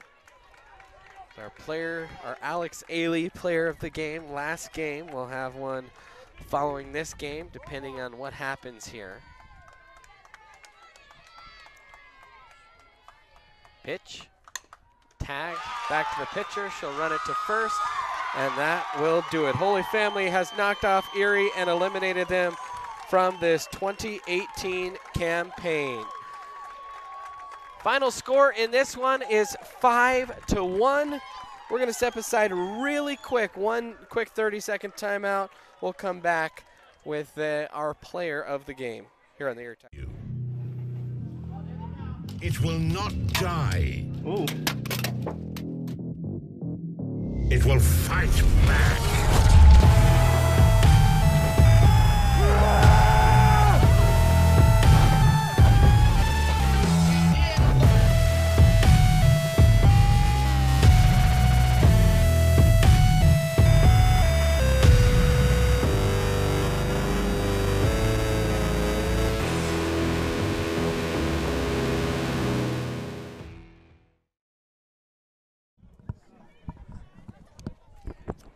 Our Alex Ailey, player of the game, last game. We'll have one following this game, depending on what happens here. Pitch. Tag. Back to the pitcher. She'll run it to first, and that will do it. Holy Family has knocked off Erie and eliminated them from this 2018 campaign. Final score in this one is 5-1. We're going to step aside really quick. One quick 30-second timeout. We'll come back with our player of the game here on the Erie Tigers. It will not die. Ooh. It will fight back.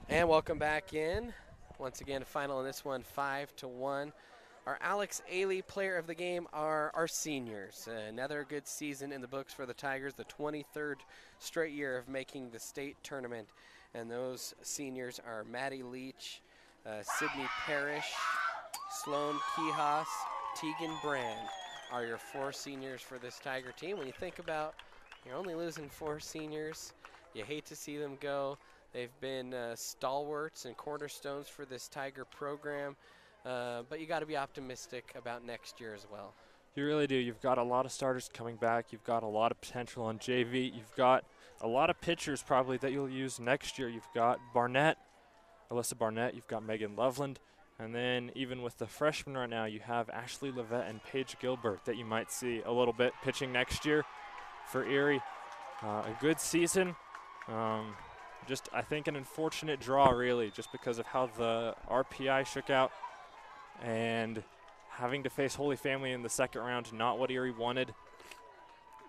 And welcome back in. Once again, final in this one, 5-1. Our Alex Ailey player of the game are our seniors. Another good season in the books for the Tigers, the 23rd straight year of making the state tournament. And those seniors are Maddie Leach, Sydney Parrish, Sloan Kihas, Tegan Brand are your 4 seniors for this Tiger team. When you think about you're only losing 4 seniors, you hate to see them go. They've been stalwarts and cornerstones for this Tiger program, but you got to be optimistic about next year as well. You really do. You've got a lot of starters coming back. You've got a lot of potential on JV. You've got a lot of pitchers probably that you'll use next year. You've got Barnett, Alyssa Barnett. You've got Megan Loveland. And then even with the freshmen right now, you have Ashley Levette and Paige Gilbert that you might see a little bit pitching next year for Erie. A good season. Just, I think, an unfortunate draw, really, just because of how the RPI shook out and having to face Holy Family in the second round, not what Erie wanted.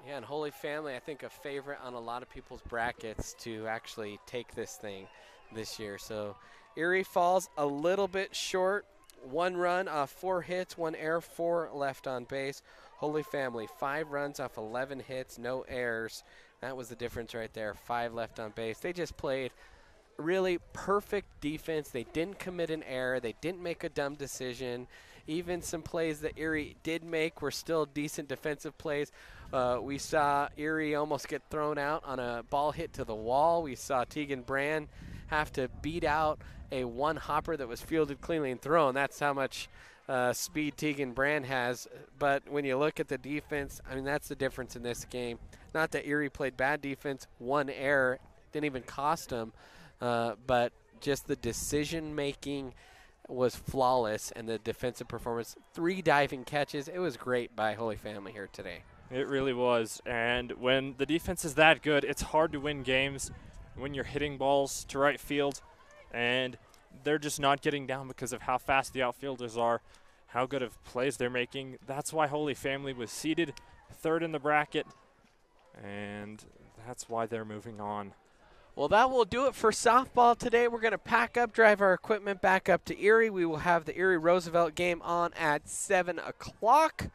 Yeah, and Holy Family, I think, a favorite on a lot of people's brackets to actually take this thing this year. So Erie falls a little bit short. 1 run off 4 hits, 1 error, 4 left on base. Holy Family, 5 runs off 11 hits, no errors. That was the difference right there, 5 left on base. They just played really perfect defense. They didn't commit an error. They didn't make a dumb decision. Even some plays that Erie did make were still decent defensive plays. We saw Erie almost get thrown out on a ball hit to the wall. We saw Tegan Brand have to beat out a one hopper that was fielded cleanly and thrown. That's how much speed Tegan Brand has. But when you look at the defense, I mean, that's the difference in this game. Not that Erie played bad defense, one error, didn't even cost them, but just the decision making was flawless, and the defensive performance, 3 diving catches. It was great by Holy Family here today. It really was, and when the defense is that good, it's hard to win games when you're hitting balls to right field, and they're just not getting down because of how fast the outfielders are, how good of plays they're making. That's why Holy Family was seeded 3rd in the bracket, and that's why they're moving on. Well, that will do it for softball today. We're going to pack up, drive our equipment back up to Erie. We will have the Erie-Roosevelt game on at 7 o'clock.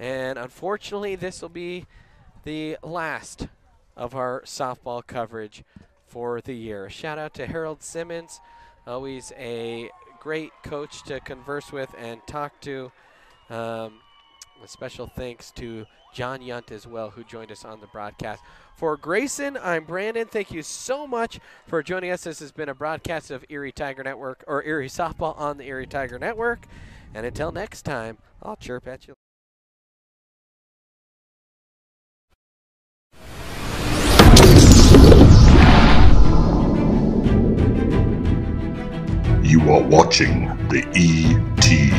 And unfortunately, this will be the last of our softball coverage for the year. Shout out to Harold Simmons, always a great coach to converse with and talk to. A special thanks to John Yunt as well, who joined us on the broadcast. For Grayson, I'm Brandon. Thank you so much for joining us. This has been a broadcast of Erie Tiger Network, or Erie Softball on the Erie Tiger Network. And until next time, I'll chirp at you. You are watching the ETN.